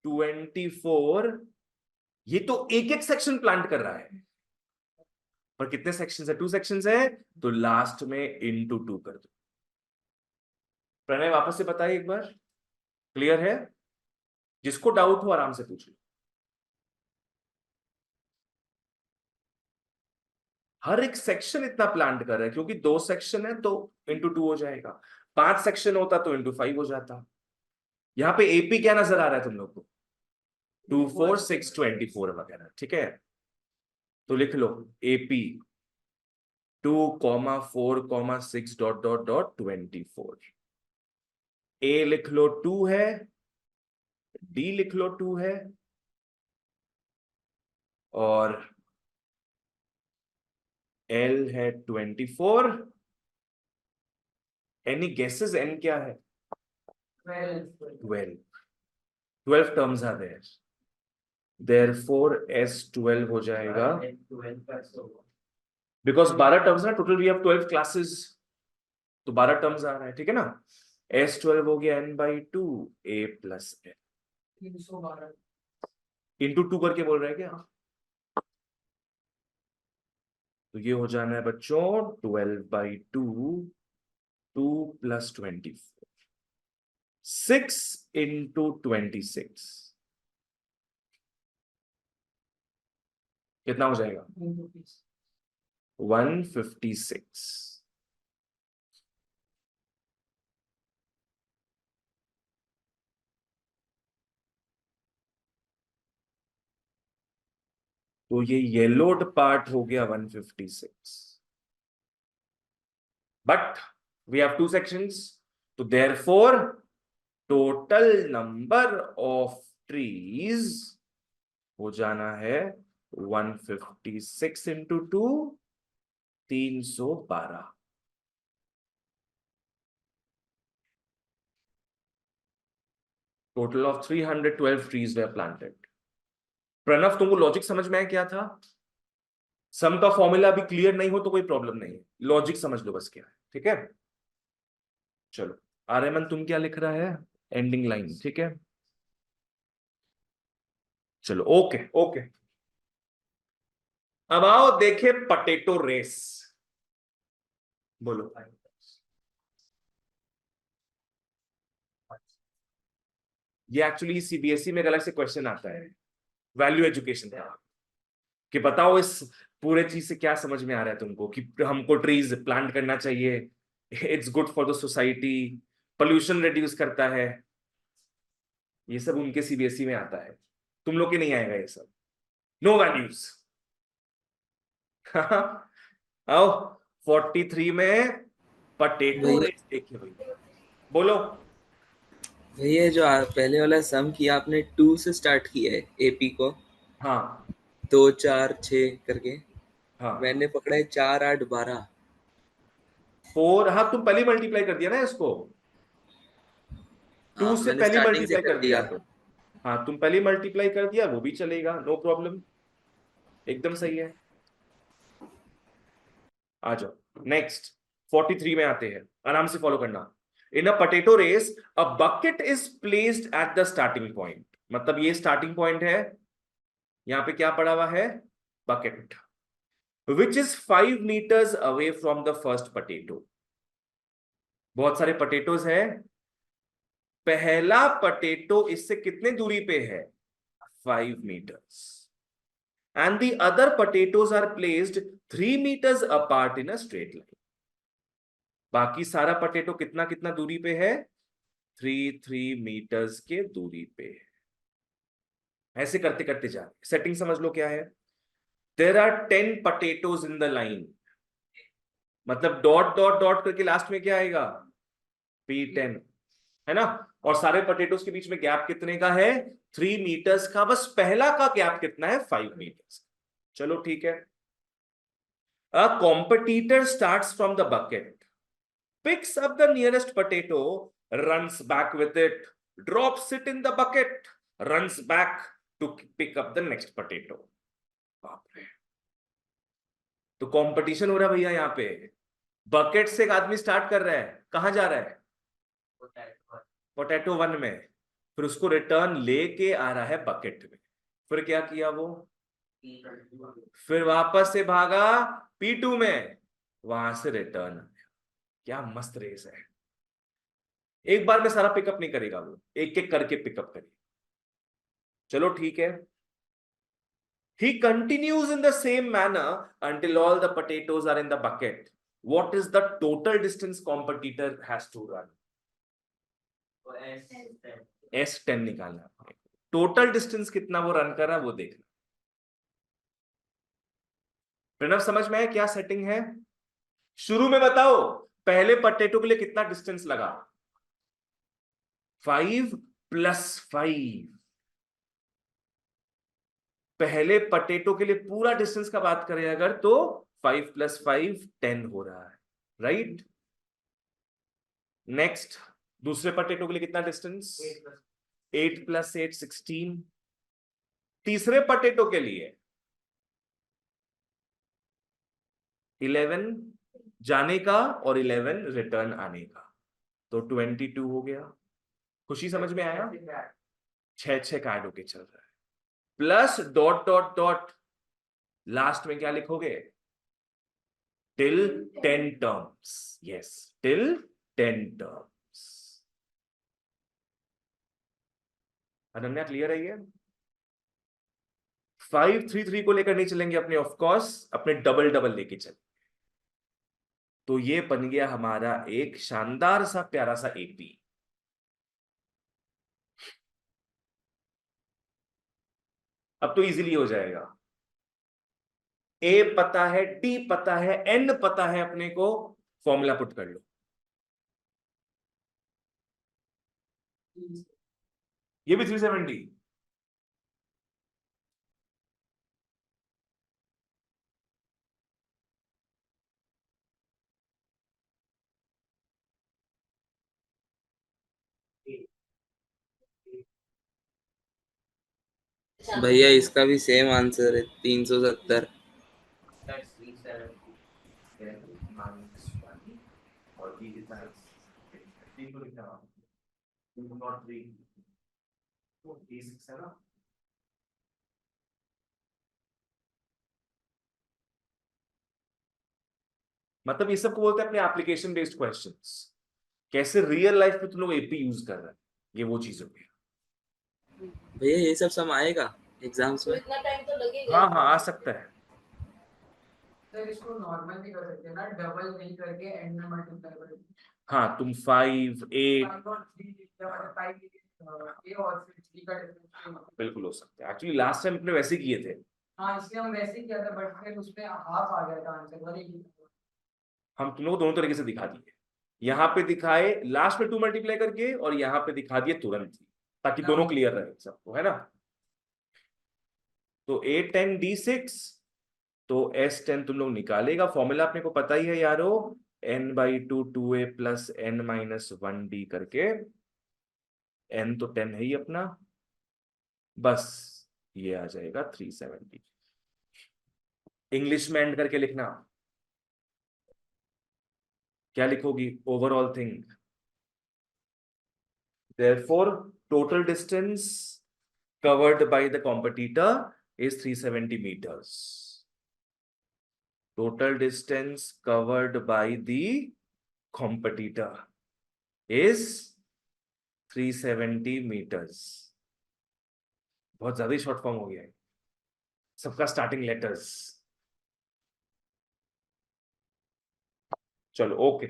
Speaker 1: 24। ये तो एक एक सेक्शन प्लांट कर रहा है, पर कितने सेक्शंस है, 2 सेक्शंस है, तो लास्ट में इनटू 2 कर दो। प्रणय वापस से बताइए एक बार, क्लियर है? जिसको डाउट हो आराम से पूछ लो। हर एक सेक्शन इतना प्लांट कर रहा है, क्योंकि 2 सेक्शन है तो इंटू 2 हो जाएगा, 5 सेक्शन होता तो इंटू 5 हो जाता। यहां पे एपी क्या नजर आ रहा है तुम लोग को, 2 4 6 24 वगैरह, ठीक है। तो लिख लो एपी 2 4 6 डॉट डॉट डॉट 24। ए लिख लो 2 है, डी लिख लो 2 है, और एल है 24। एनी गेसेस एन क्या है? 12 terms are there, therefore S12 हो जाएगा, बिकॉज 12 टर्म्स ना टोटल, वी हैव 12 क्लासेस, तो 12 टर्म्स आ रहा है, ठीक है ना। S12 हो गया n/2 a plus n,
Speaker 2: 312
Speaker 1: into 2 करके बोल रहे हैं क्या? तो ये हो जाना है बच्चों 12/2, 2 + 24, 6 × 26, कितना हो जाएगा? 156। तो ये येलोड पार्ट हो गया 156, बट वी हैव 2 सेक्शंस, तो therefore total number of trees हो जाना है 156 × 2, 312। Total of 312 trees were planted. Pranav तुमको लॉजिक समझ में आया क्या था? सम का फॉर्मूला अभी क्लियर नहीं हो तो कोई प्रॉब्लम नहीं है, लॉजिक समझ लो बस क्या है, ठीक है। चलो आर्यमन तुम क्या लिख रहा है, एंडिंग लाइन, ठीक है। चलो ओके ओके, अब आओ देखे पटेटो रेस, बोलो। ये एक्चुअली सीबीएसई में एक अलग से क्वेश्चन आता है, वैल्यू एजुकेशन का, कि बताओ इस पूरे चीज से क्या समझ में आ रहा है तुमको, कि हमको ट्रीज प्लांट करना चाहिए, it's good for the society, pollution reduce करता है, ये सब उनके सीबीएसई में आता है, तुम लोग के नहीं आएगा ये सब, नो वैल्यूज। आओ 43 में पटेटो रेस देखिए भाई, बोलो।
Speaker 3: भैया जो पहले वाला सम किया आपने 2 से स्टार्ट किया है एपी को,
Speaker 1: हाँ
Speaker 3: 2 4 6 करके,
Speaker 1: हाँ
Speaker 3: मैंने पकड़ा है 4 8 12।
Speaker 1: 4, हाँ तुम पहले मल्टीप्लाई कर दिया ना इसको, 2
Speaker 3: हाँ
Speaker 1: से
Speaker 3: मैंने
Speaker 1: पहले
Speaker 3: स्टार्टिंग से
Speaker 1: मल्टीप्लाई
Speaker 3: कर
Speaker 1: कर दिया
Speaker 3: दिया।
Speaker 1: तो, हाँ तुम पहले मल्टीप्लाई कर दिया, वो भी चलेगा, नो प्रॉब्लम, एकदम सही है। आ जाओ नेक्स्ट, 43 में आते हैं, आराम से फॉलो करना। In a potato race a bucket is placed at the starting point, मतलब ये स्टार्टिंग पॉइंट है, यहां पे क्या पड़ा हुआ है, bucket, which is 5 meters away from the first potato. बहुत सारे पोटैटोज है, पहला पोटैटो इससे कितने दूरी पे है, 5 meters, and the other potatoes are placed 3 meters apart in a straight line। बाकी सारा पोटैटो कितना कितना दूरी पे है, 3 meters के दूरी पे है। ऐसे करते करते जा, सेटिंग समझ लो क्या है। There are 10 potatoes in the line, मतलब डॉट डॉट डॉट करके लास्ट में क्या आएगा, P10, है ना। और सारे पोटैटोज के बीच में गैप कितने का है, 3 meters का, बस पहला का गैप कितना है, 5 meters। चलो ठीक है। A competitor starts from the bucket, picks up the nearest potato, runs back with it, drops it in the bucket, runs back to pick up the next potato। बाप रे, तो कंपटीशन हो रहा है भैया यहाँ पे। बकेट से एक आदमी स्टार्ट कर रहा है, कहां जा रहा है, पोटैटो 1 में, फिर उसको रिटर्न लेके आ रहा है बकेट में, फिर क्या किया वो, फिर वापस से भागा P2 में, वहां से रिटर्न आया। क्या मस्त रेस है। एक बार में सारा पिकअप नहीं करेगा वो, एक एक करके पिकअप करेगा। चलो ठीक है। He continues in the same manner until all the potatoes are in the bucket. What is the total distance competitor has to run? S10 निकालना है। टोटल डिस्टेंस कितना वो रन कर रहा है वो देखना। प्रणव समझ में आया क्या सेटिंग है। शुरू में बताओ पहले पोटैटो के लिए कितना डिस्टेंस लगा, 5 + 5। पहले पोटैटो के लिए पूरा डिस्टेंस का बात करें अगर तो 5 + 5 10 हो रहा है, राइट। नेक्स्ट, दूसरे पोटैटो के लिए कितना डिस्टेंस, 8 + 8 16। तीसरे पोटैटो के लिए 11 जाने का और 11 रिटर्न आने का, तो 22 हो गया। खुशी समझ में आया, 6 का ऐड होके चल रहा है, plus dot dot dot, last में क्या लिखोगे, till 10 terms, yes till 10 terms. Ananya clear है ये। 5 3 3 को लेकर नहीं चलेंगे अपने, ऑफ कोर्स अपने डबल डबल लेके चल। तो ये बन गया हमारा एक शानदार सा प्यारा सा AP। अब तो इजीली हो जाएगा। A पता है, D पता है, N पता है अपने को, फॉर्मूला पुट कर लो। ये भी 370।
Speaker 3: भैया इसका भी सेम आंसर है 370।
Speaker 1: और D कितना है, 3 को लिखना, 2 not 3, तो D6 है ना। मतलब ये सब को बोलते हैं अपने एप्लीकेशन बेस्ड क्वेश्चंस, कैसे रियल लाइफ में तुम लोग AP यूज कर रहे हैं, ये वो चीज हो गई।
Speaker 3: भैया ये सब सम आएगा एग्जाम्स में।
Speaker 2: इतना टाइम तो लगेगा।
Speaker 1: हाँ हाँ आ सकता है।
Speaker 2: सर इसको नॉर्मल भी कर सकते हैं ना, डबल नहीं करके एंड में मल्टीप्लाई कर।
Speaker 1: हाँ तुम 5 8 बिल्कुल हो सकता है। एक्चुअली लास्ट टाइम अपने वैसे किए थे।
Speaker 2: हाँ इसलिए हम वैसे ही किया था, बट फिर उसमें हाफ आ गया था आंसर, वही
Speaker 1: हम तुम लोग दोनों तरीके से दिखा दिए, यहाँ पे दिखाए लास्ट में 2 मल्टीप्लाई करके, और यहाँ पे दिखा दिए तुरंत ही, ताकि दोनों क्लियर रहे सबको, है ना। तो 8 10 D6 तो S10 तुम लोग निकालेगा, फॉर्मूला अपने को पता ही है यारो, n/2 2a प्लस n-1d करके, n तो 10 है ही अपना, बस ये आ जाएगा 370। इंग्लिश में एंड करके लिखना, क्या लिखोगी? Overall thing. Therefore, total distance covered by the competitor is 370 meters. Total distance covered by the competitor is 370 meters. बहुत ज्यादा शॉर्ट फॉर्म हो गया है सबका स्टार्टिंग लेटर्स। चलो okay.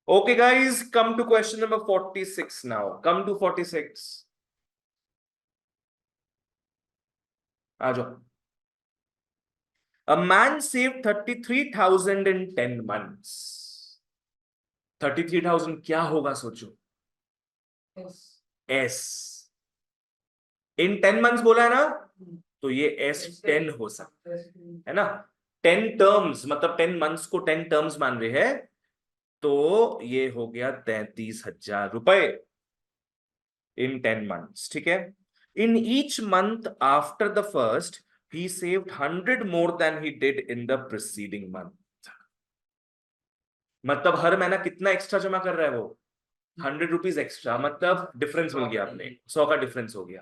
Speaker 1: Okay, guys, come to question number 46 now. Come to 46. आ जाओ। A man saved 33,000 in 10 months. 33,000 क्या होगा सोचो? S. In 10 months बोला है ना, तो ये S10 हो सकता है ना। 10 टर्म्स मतलब 10 मंथ्स को 10 टर्म्स मान रहे हैं, तो ये हो गया 33,000 रुपए इन 10 मंथ्स। ठीक है। In each month after the first he saved 100 more than he did in the preceding month. मतलब हर महीना कितना एक्स्ट्रा जमा कर रहा है वो? 100 रुपीज एक्स्ट्रा, मतलब डिफरेंस मिल गया आपने, 100 का डिफरेंस हो गया।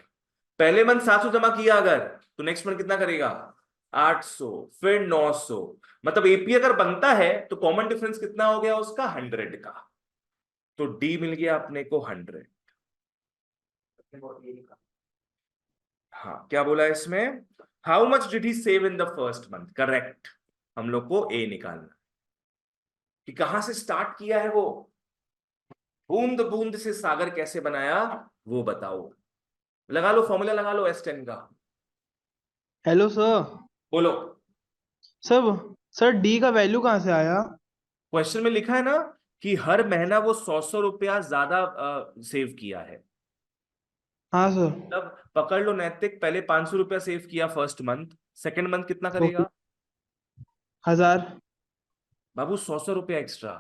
Speaker 1: पहले मंथ 700 जमा किया अगर, तो नेक्स्ट मंथ कितना करेगा? 800, फिर 900। मतलब एपी अगर बनता है तो कॉमन डिफरेंस कितना हो गया उसका? 100 का। तो डी मिल गया अपने को 100। हाँ, क्या बोला इसमें? How much did he save in the first month? Correct. हम लोग को ए निकालना कि कहां से स्टार्ट किया है वो, बूंद बूंद से सागर कैसे बनाया वो बताओ। लगा लो फॉर्मूला, लगा लो S10 का।
Speaker 4: Hello sir.
Speaker 1: बोलो।
Speaker 4: सर सर डी का वैल्यू कहाँ से आया?
Speaker 1: क्वेश्चन में लिखा है ना कि हर महीना वो 100 रुपया ज्यादा सेव किया है।
Speaker 4: हाँ सर।
Speaker 1: मतलब पकड़ लो नैतिक, पहले 500 रुपया सेव किया फर्स्ट मंथ, सेकंड मंथ कितना
Speaker 4: ओके।
Speaker 1: करेगा
Speaker 4: 1000।
Speaker 1: बाबू? 100 रुपया एक्स्ट्रा।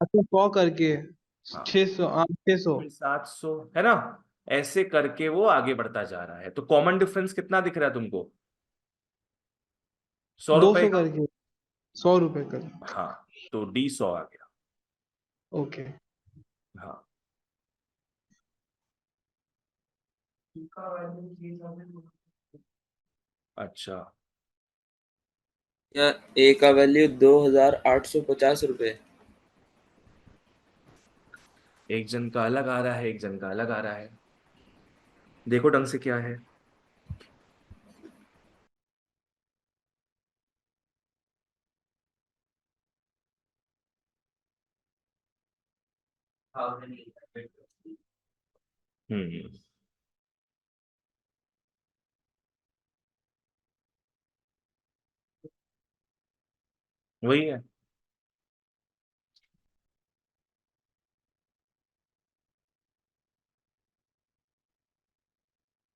Speaker 4: अच्छा 100 करके
Speaker 1: हाँ,
Speaker 4: 600। हाँ 600।
Speaker 1: 700 है ना। ऐसे करके वो आगे बढ़ता जा रहा है। तो कॉमन डिफरेंस कितना दिख रहा है तुमको? 100 रुपए
Speaker 4: 200
Speaker 1: का।
Speaker 4: करके 100 रुपए कर।
Speaker 1: हाँ, तो डी 100 आ गया।
Speaker 4: ओके।
Speaker 1: हाँ, अच्छा।
Speaker 3: या ए का वैल्यू 2,850 रुपए।
Speaker 1: एक जन का अलग आ रहा है, एक जन का अलग आ रहा है। देखो ढंग से क्या है। हम्म, वही है।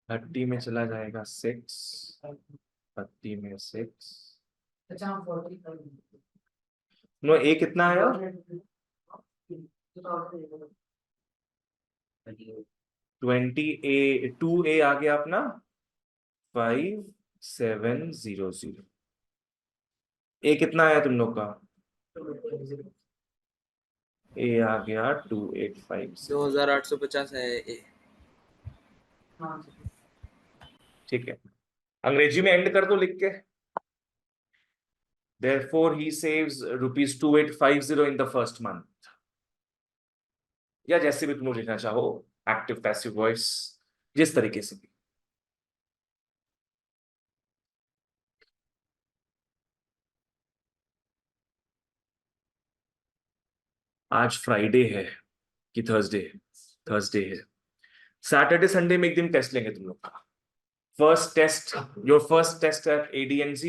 Speaker 1: 30 में चला जाएगा 6, 30 में 6।
Speaker 2: अच्छा 40
Speaker 1: नो, ए कितना आया? 20 a 2a आ गया अपना 5700। ए कितना आया तुम लोग का? ए आ गया 2850।
Speaker 3: 2,850 है ए।
Speaker 1: ठीक है, अंग्रेजी में एंड कर दो लिख के। Therefore he saves rupees 2850 in the first month। या जैसे भी तुम लोग लिखना चाहो, एक्टिव पैसिव वॉइस, जिस तरीके से भी। आज फ्राइडे है कि थर्सडे? थर्सडे है। सैटरडे संडे में एक दिन टेस्ट लेंगे तुम लोग का। First test, your first test at ADNC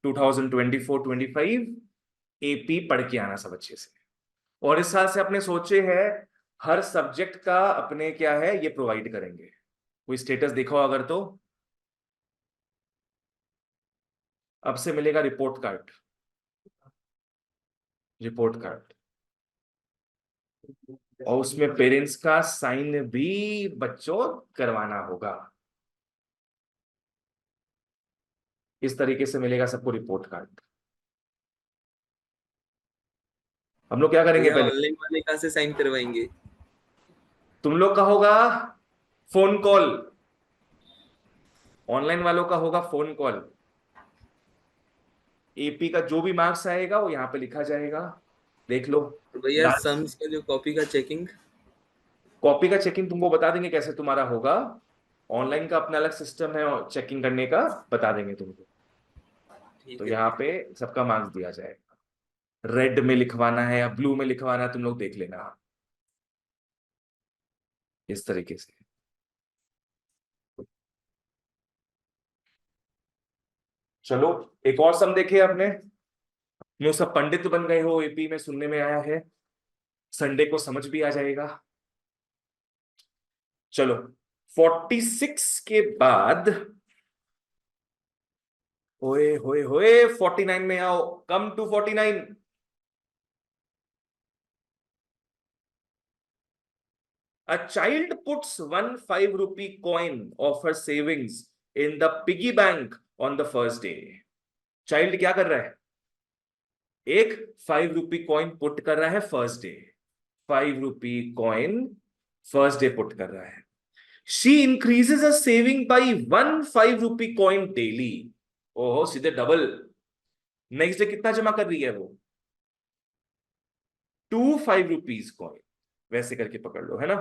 Speaker 1: 2024-25। AP पढ़ के आना सब अच्छे से। और इस साल से अपने सोचे है हर सब्जेक्ट का अपने क्या है ये प्रोवाइड करेंगे। कोई स्टेटस देखो अगर तो अब से मिलेगा रिपोर्ट कार्ड। रिपोर्ट कार्ड और उसमें पेरेंट्स का साइन भी बच्चों करवाना होगा। इस तरीके से मिलेगा सबको रिपोर्ट कार्ड। हम लोग क्या करेंगे
Speaker 3: भैया
Speaker 1: पहले,
Speaker 3: ऑनलाइन वाले कहाँ से साइन करवाएंगे?
Speaker 1: तुम लोग का होगा फोन कॉल, ऑनलाइन वालों का होगा फोन कॉल। एपी का जो भी मार्क्स आएगा वो यहाँ पे लिखा जाएगा, देख लो।
Speaker 3: तो भैया
Speaker 1: लास्ट
Speaker 3: सम्स का जो कॉपी का चेकिंग?
Speaker 1: कॉपी का चेकिंग तुमको बता देंगे कैसे तुम्हारा होगा। ऑनलाइन का अपना अलग सिस्टम है और चेकिंग करने का बता देंगे तुमको। तो
Speaker 3: ठीक है
Speaker 1: यहाँ
Speaker 3: भैया।
Speaker 1: पे सबका मार्क्स दिया जाएगा। रेड में लिखवाना है या ब्लू में लिखवाना है तुम लोग देख लेना, इस तरीके से। चलो एक और सम देखे आपने। यूं सब पंडित बन गए हो एपी में, सुनने में आया है। संडे को समझ भी आ जाएगा। चलो 46 के बाद, होए होए होए 49 में आओ, come to 49। A child puts one 5 rupee coin of her savings in the piggy bank on the first day. Child क्या कर रहा है, एक 5 रुपी कॉइन पुट कर रहा है first day. 5 rupee coin first day put कर रहा है। She increases a saving by 1 5 rupee coin daily. ओहो सीधे डबल। नेक्स्ट डे कितना जमा कर रही है वो, 2 5 रुपीज कॉइन। वैसे करके पकड़ लो, है ना।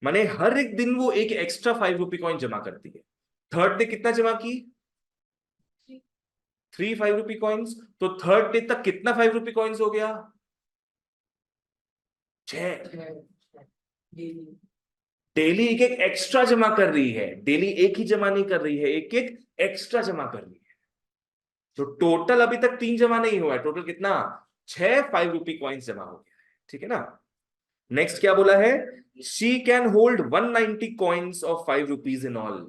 Speaker 1: माने हर एक दिन वो एक एक्स्ट्रा 5 रुपी कॉइन जमा करती है। थर्ड डे कितना जमा की, 3 5 रुपी कॉइन्स। तो थर्ड डे तक कितना 5 रुपी कॉइन्स हो गया, 6। डेली एक एक एक्स्ट्रा जमा कर रही है, डेली एक ही जमा नहीं कर रही है, एक एक एक्स्ट्रा जमा कर रही है। तो टोटल अभी तक 3 जमा नहीं हुआ है, टोटल कितना, 6 5 रुपी कॉइन्स जमा हो गया है, ठीक है ना। नेक्स्ट क्या बोला है, she can hold 190 coins of 5 rupees in all.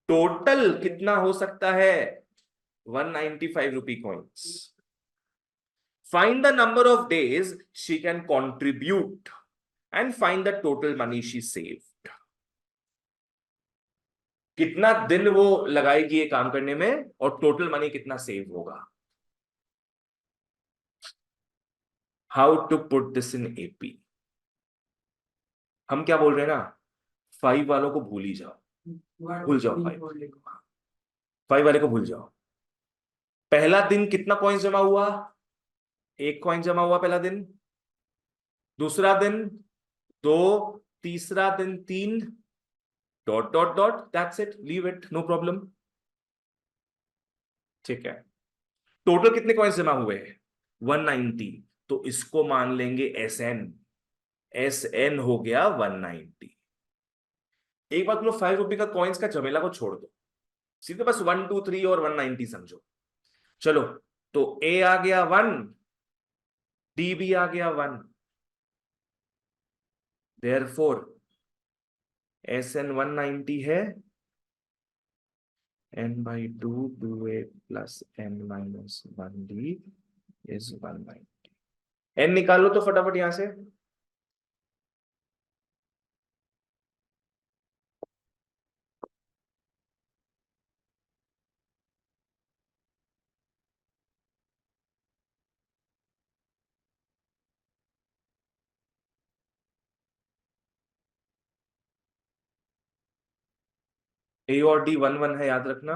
Speaker 1: Total कितना हो सकता है, 195 rupee coins. Find the number of days she can contribute and find the total money she saved. कितना दिन वो लगाएगी ये काम करने में और टोटल मनी कितना सेव होगा। How to put this in AP. हम क्या बोल रहे हैं ना, 5 वालों को भूल ही जाओ, भूल जाओ 5 वाले को भूल जाओ। पहला दिन कितना कॉइन्स जमा हुआ, 1 कॉइन जमा हुआ पहला दिन। दूसरा दिन 2, तीसरा दिन 3, dot dot dot, that's it, leave it, no problem. ठीक है, टोटल कितने कॉइन्स जमा हुए हैं, 190। तो इसको मान लेंगे एस एन। एस एन हो गया 190। एक बात, तुम लोग 5 रुपी का कॉइन्स का झमेला को छोड़ दो, सीधे बस 1 2 3 और 190 समझो। चलो तो ए आ गया 1, डी भी आ गया 1। देयरफॉर एस एन 190 है, n by 2 2a plus n minus 1d is 190। n निकाल लो तो फटाफट यहां से। ए और डी 1 1 है, याद रखना।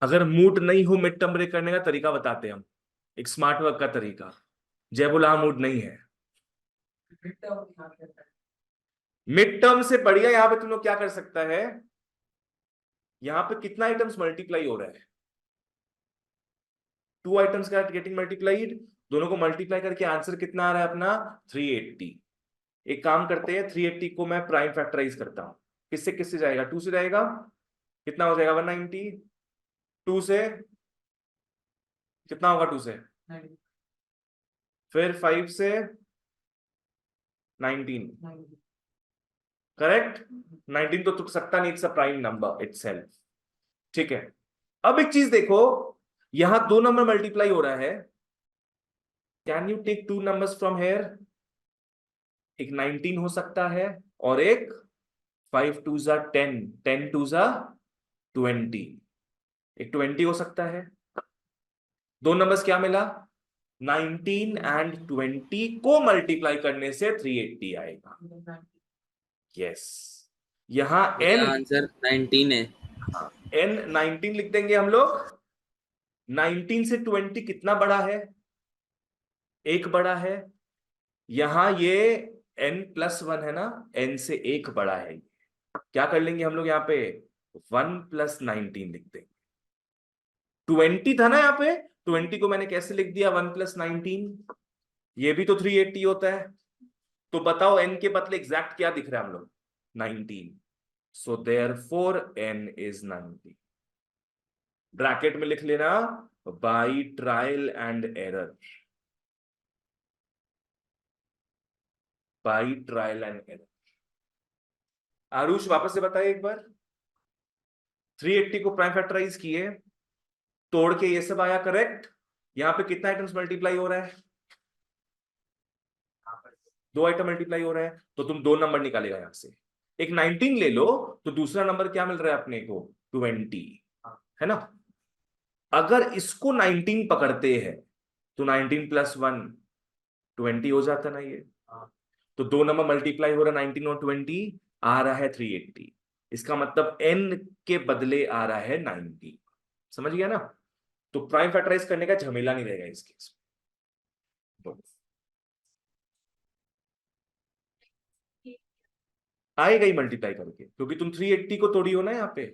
Speaker 1: अगर मूड नहीं हो मिड टर्म ब्रेक करने का तरीका बताते हैं हम। एक स्मार्ट वर्क का तरीका। जय बोला मूड नहीं है। मिड टर्म से बढ़िया यहां पे तुम लोग क्या कर सकता है, यहां पे कितना आइटम्स मल्टीप्लाई हो रहा है, 2 आइटम्स का गेटिंग मल्टीप्लाइड, दोनों को मल्टीप्लाई करके आंसर कितना आ रहा है अपना 380। एक काम करते हैं, 380 को मैं प्राइम फैक्टराइज करता हूं, किससे किससे जाएगा, 2 से जाएगा, कितना हो जाएगा 190, 2 से कितना होगा, 2 से फिर 5 से 19, करेक्ट। 19 तो तुक सकता नहीं, it's a prime number itself, ठीक है। अब एक चीज देखो, यहां 2 नंबर मल्टीप्लाई हो रहा है, can you take 2 numbers from here, एक 19 हो सकता है और एक 5 2 जा 10, 10 2 जा 20, एक 20 हो सकता है। 2 नंबर्स क्या मिला, 19 एंड 20 को मल्टीप्लाई करने से 380 आएगा। यस, यहां
Speaker 3: मेरा
Speaker 1: n,
Speaker 3: आंसर 19 है।
Speaker 1: n 19 लिख देंगे हम लोग। 19 से 20 कितना बड़ा है, एक बड़ा है। यहां ये n+1 है ना, n से एक बड़ा है। क्या कर लेंगे हम लोग यहाँ पे, 1 + 19 लिख देंगे। 20 था ना यहाँ पे, 20 को मैंने कैसे लिख दिया, 1 + 19, ये भी तो 380 होता है। तो बताओ n के बदले एग्जैक्ट क्या दिख रहा है हम लोग, 19। So therefore n is 90। Bracket में लिख लेना, by trial and error, by trial and error. Aarush वापस से बताइए एक बार, 380 को प्राइम फैक्टराइज किए, तोड़ के ये सब आया, करेक्ट। यहां पे कितना आइटम्स मल्टीप्लाई हो रहा है, 2 आइटम मल्टीप्लाई हो रहा है, तो तुम 2 नंबर निकालेगा यहां से। एक 19 ले लो, तो दूसरा नंबर क्या मिल रहा है अपने को, 20, है ना। अगर इसको 19 पकड़ते हैं तो 19 + 1 20 हो जाता ना ये। तो 2 नंबर मल्टीप्लाई हो रहा है, 19 और 20, आ रहा है 380। इसका मतलब n के बदले आ रहा है 90। समझ गया ना। तो प्राइम फैक्टराइज करने का झमेला नहीं रहेगा इस केस में। आएगा ही मल्टीप्लाई करके, क्योंकि तुम 380 को तोड़ी हो ना यहाँ पे,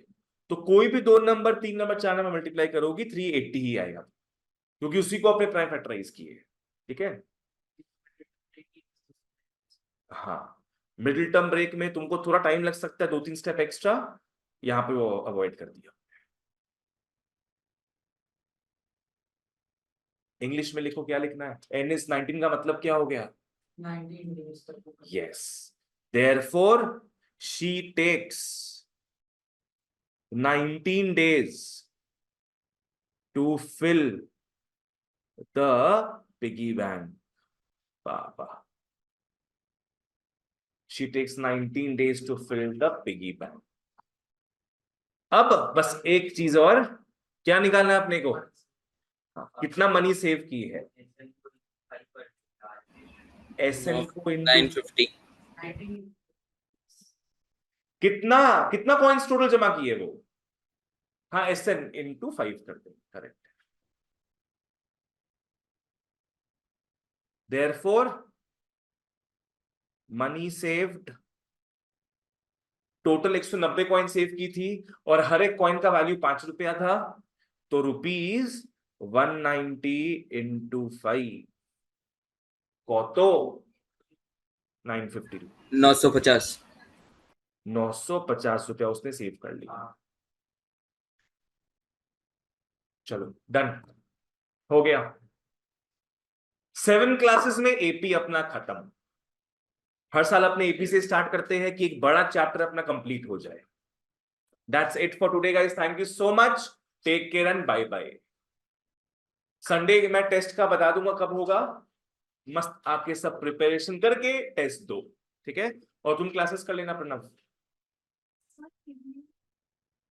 Speaker 1: तो कोई भी 2 नंबर 3 नंबर 4 नंबर मल्टीप्लाई करोगी 380 ही आएगा, क्योंकि उसी को अपने प्राइम फैक्टराइज किए। ठीक है, हाँ। मिडिल टर्म ब्रेक में तुमको थोड़ा टाइम लग सकता है, 2-3 स्टेप एक्स्ट्रा, यहाँ पे वो अवॉइड कर दिया। इंग्लिश में लिखो, क्या लिखना है, n is 19 का मतलब क्या हो गया,
Speaker 2: 19 days तक।
Speaker 1: yes, therefore she takes 19 days to fill the piggy bank. Papa, she takes 19 days to fill the piggy bank. अब बस एक चीज और, क्या निकालना है अपने को, कितना मनी सेव की है, SN को into
Speaker 3: 950।
Speaker 1: कितना कितना कॉइन्स टोटल जमा किए वो, हाँ SN into 5 कर दे, correct. Therefore money saved, total 190 coin save की थी, और हर एक कॉइन का वैल्यू 5 रुपया था, तो ₹190 into 5 को तो 950,
Speaker 3: 950।
Speaker 1: 950 रुपया उसने सेव कर लिया। चलो डन हो गया। 7 क्लासेस में एपी अपना खत्म। हर साल अपने एपी से स्टार्ट करते हैं कि एक बड़ा चैप्टर अपना कंप्लीट हो जाए। That's it for today guys, thank you so much, take care and bye bye. Sunday मैं टेस्ट का बता दूंगा कब होगा, मस्त आपके सब प्रिपरेशन करके टेस्ट दो, ठीक है। और तुम क्लासेस कर लेना प्रणव।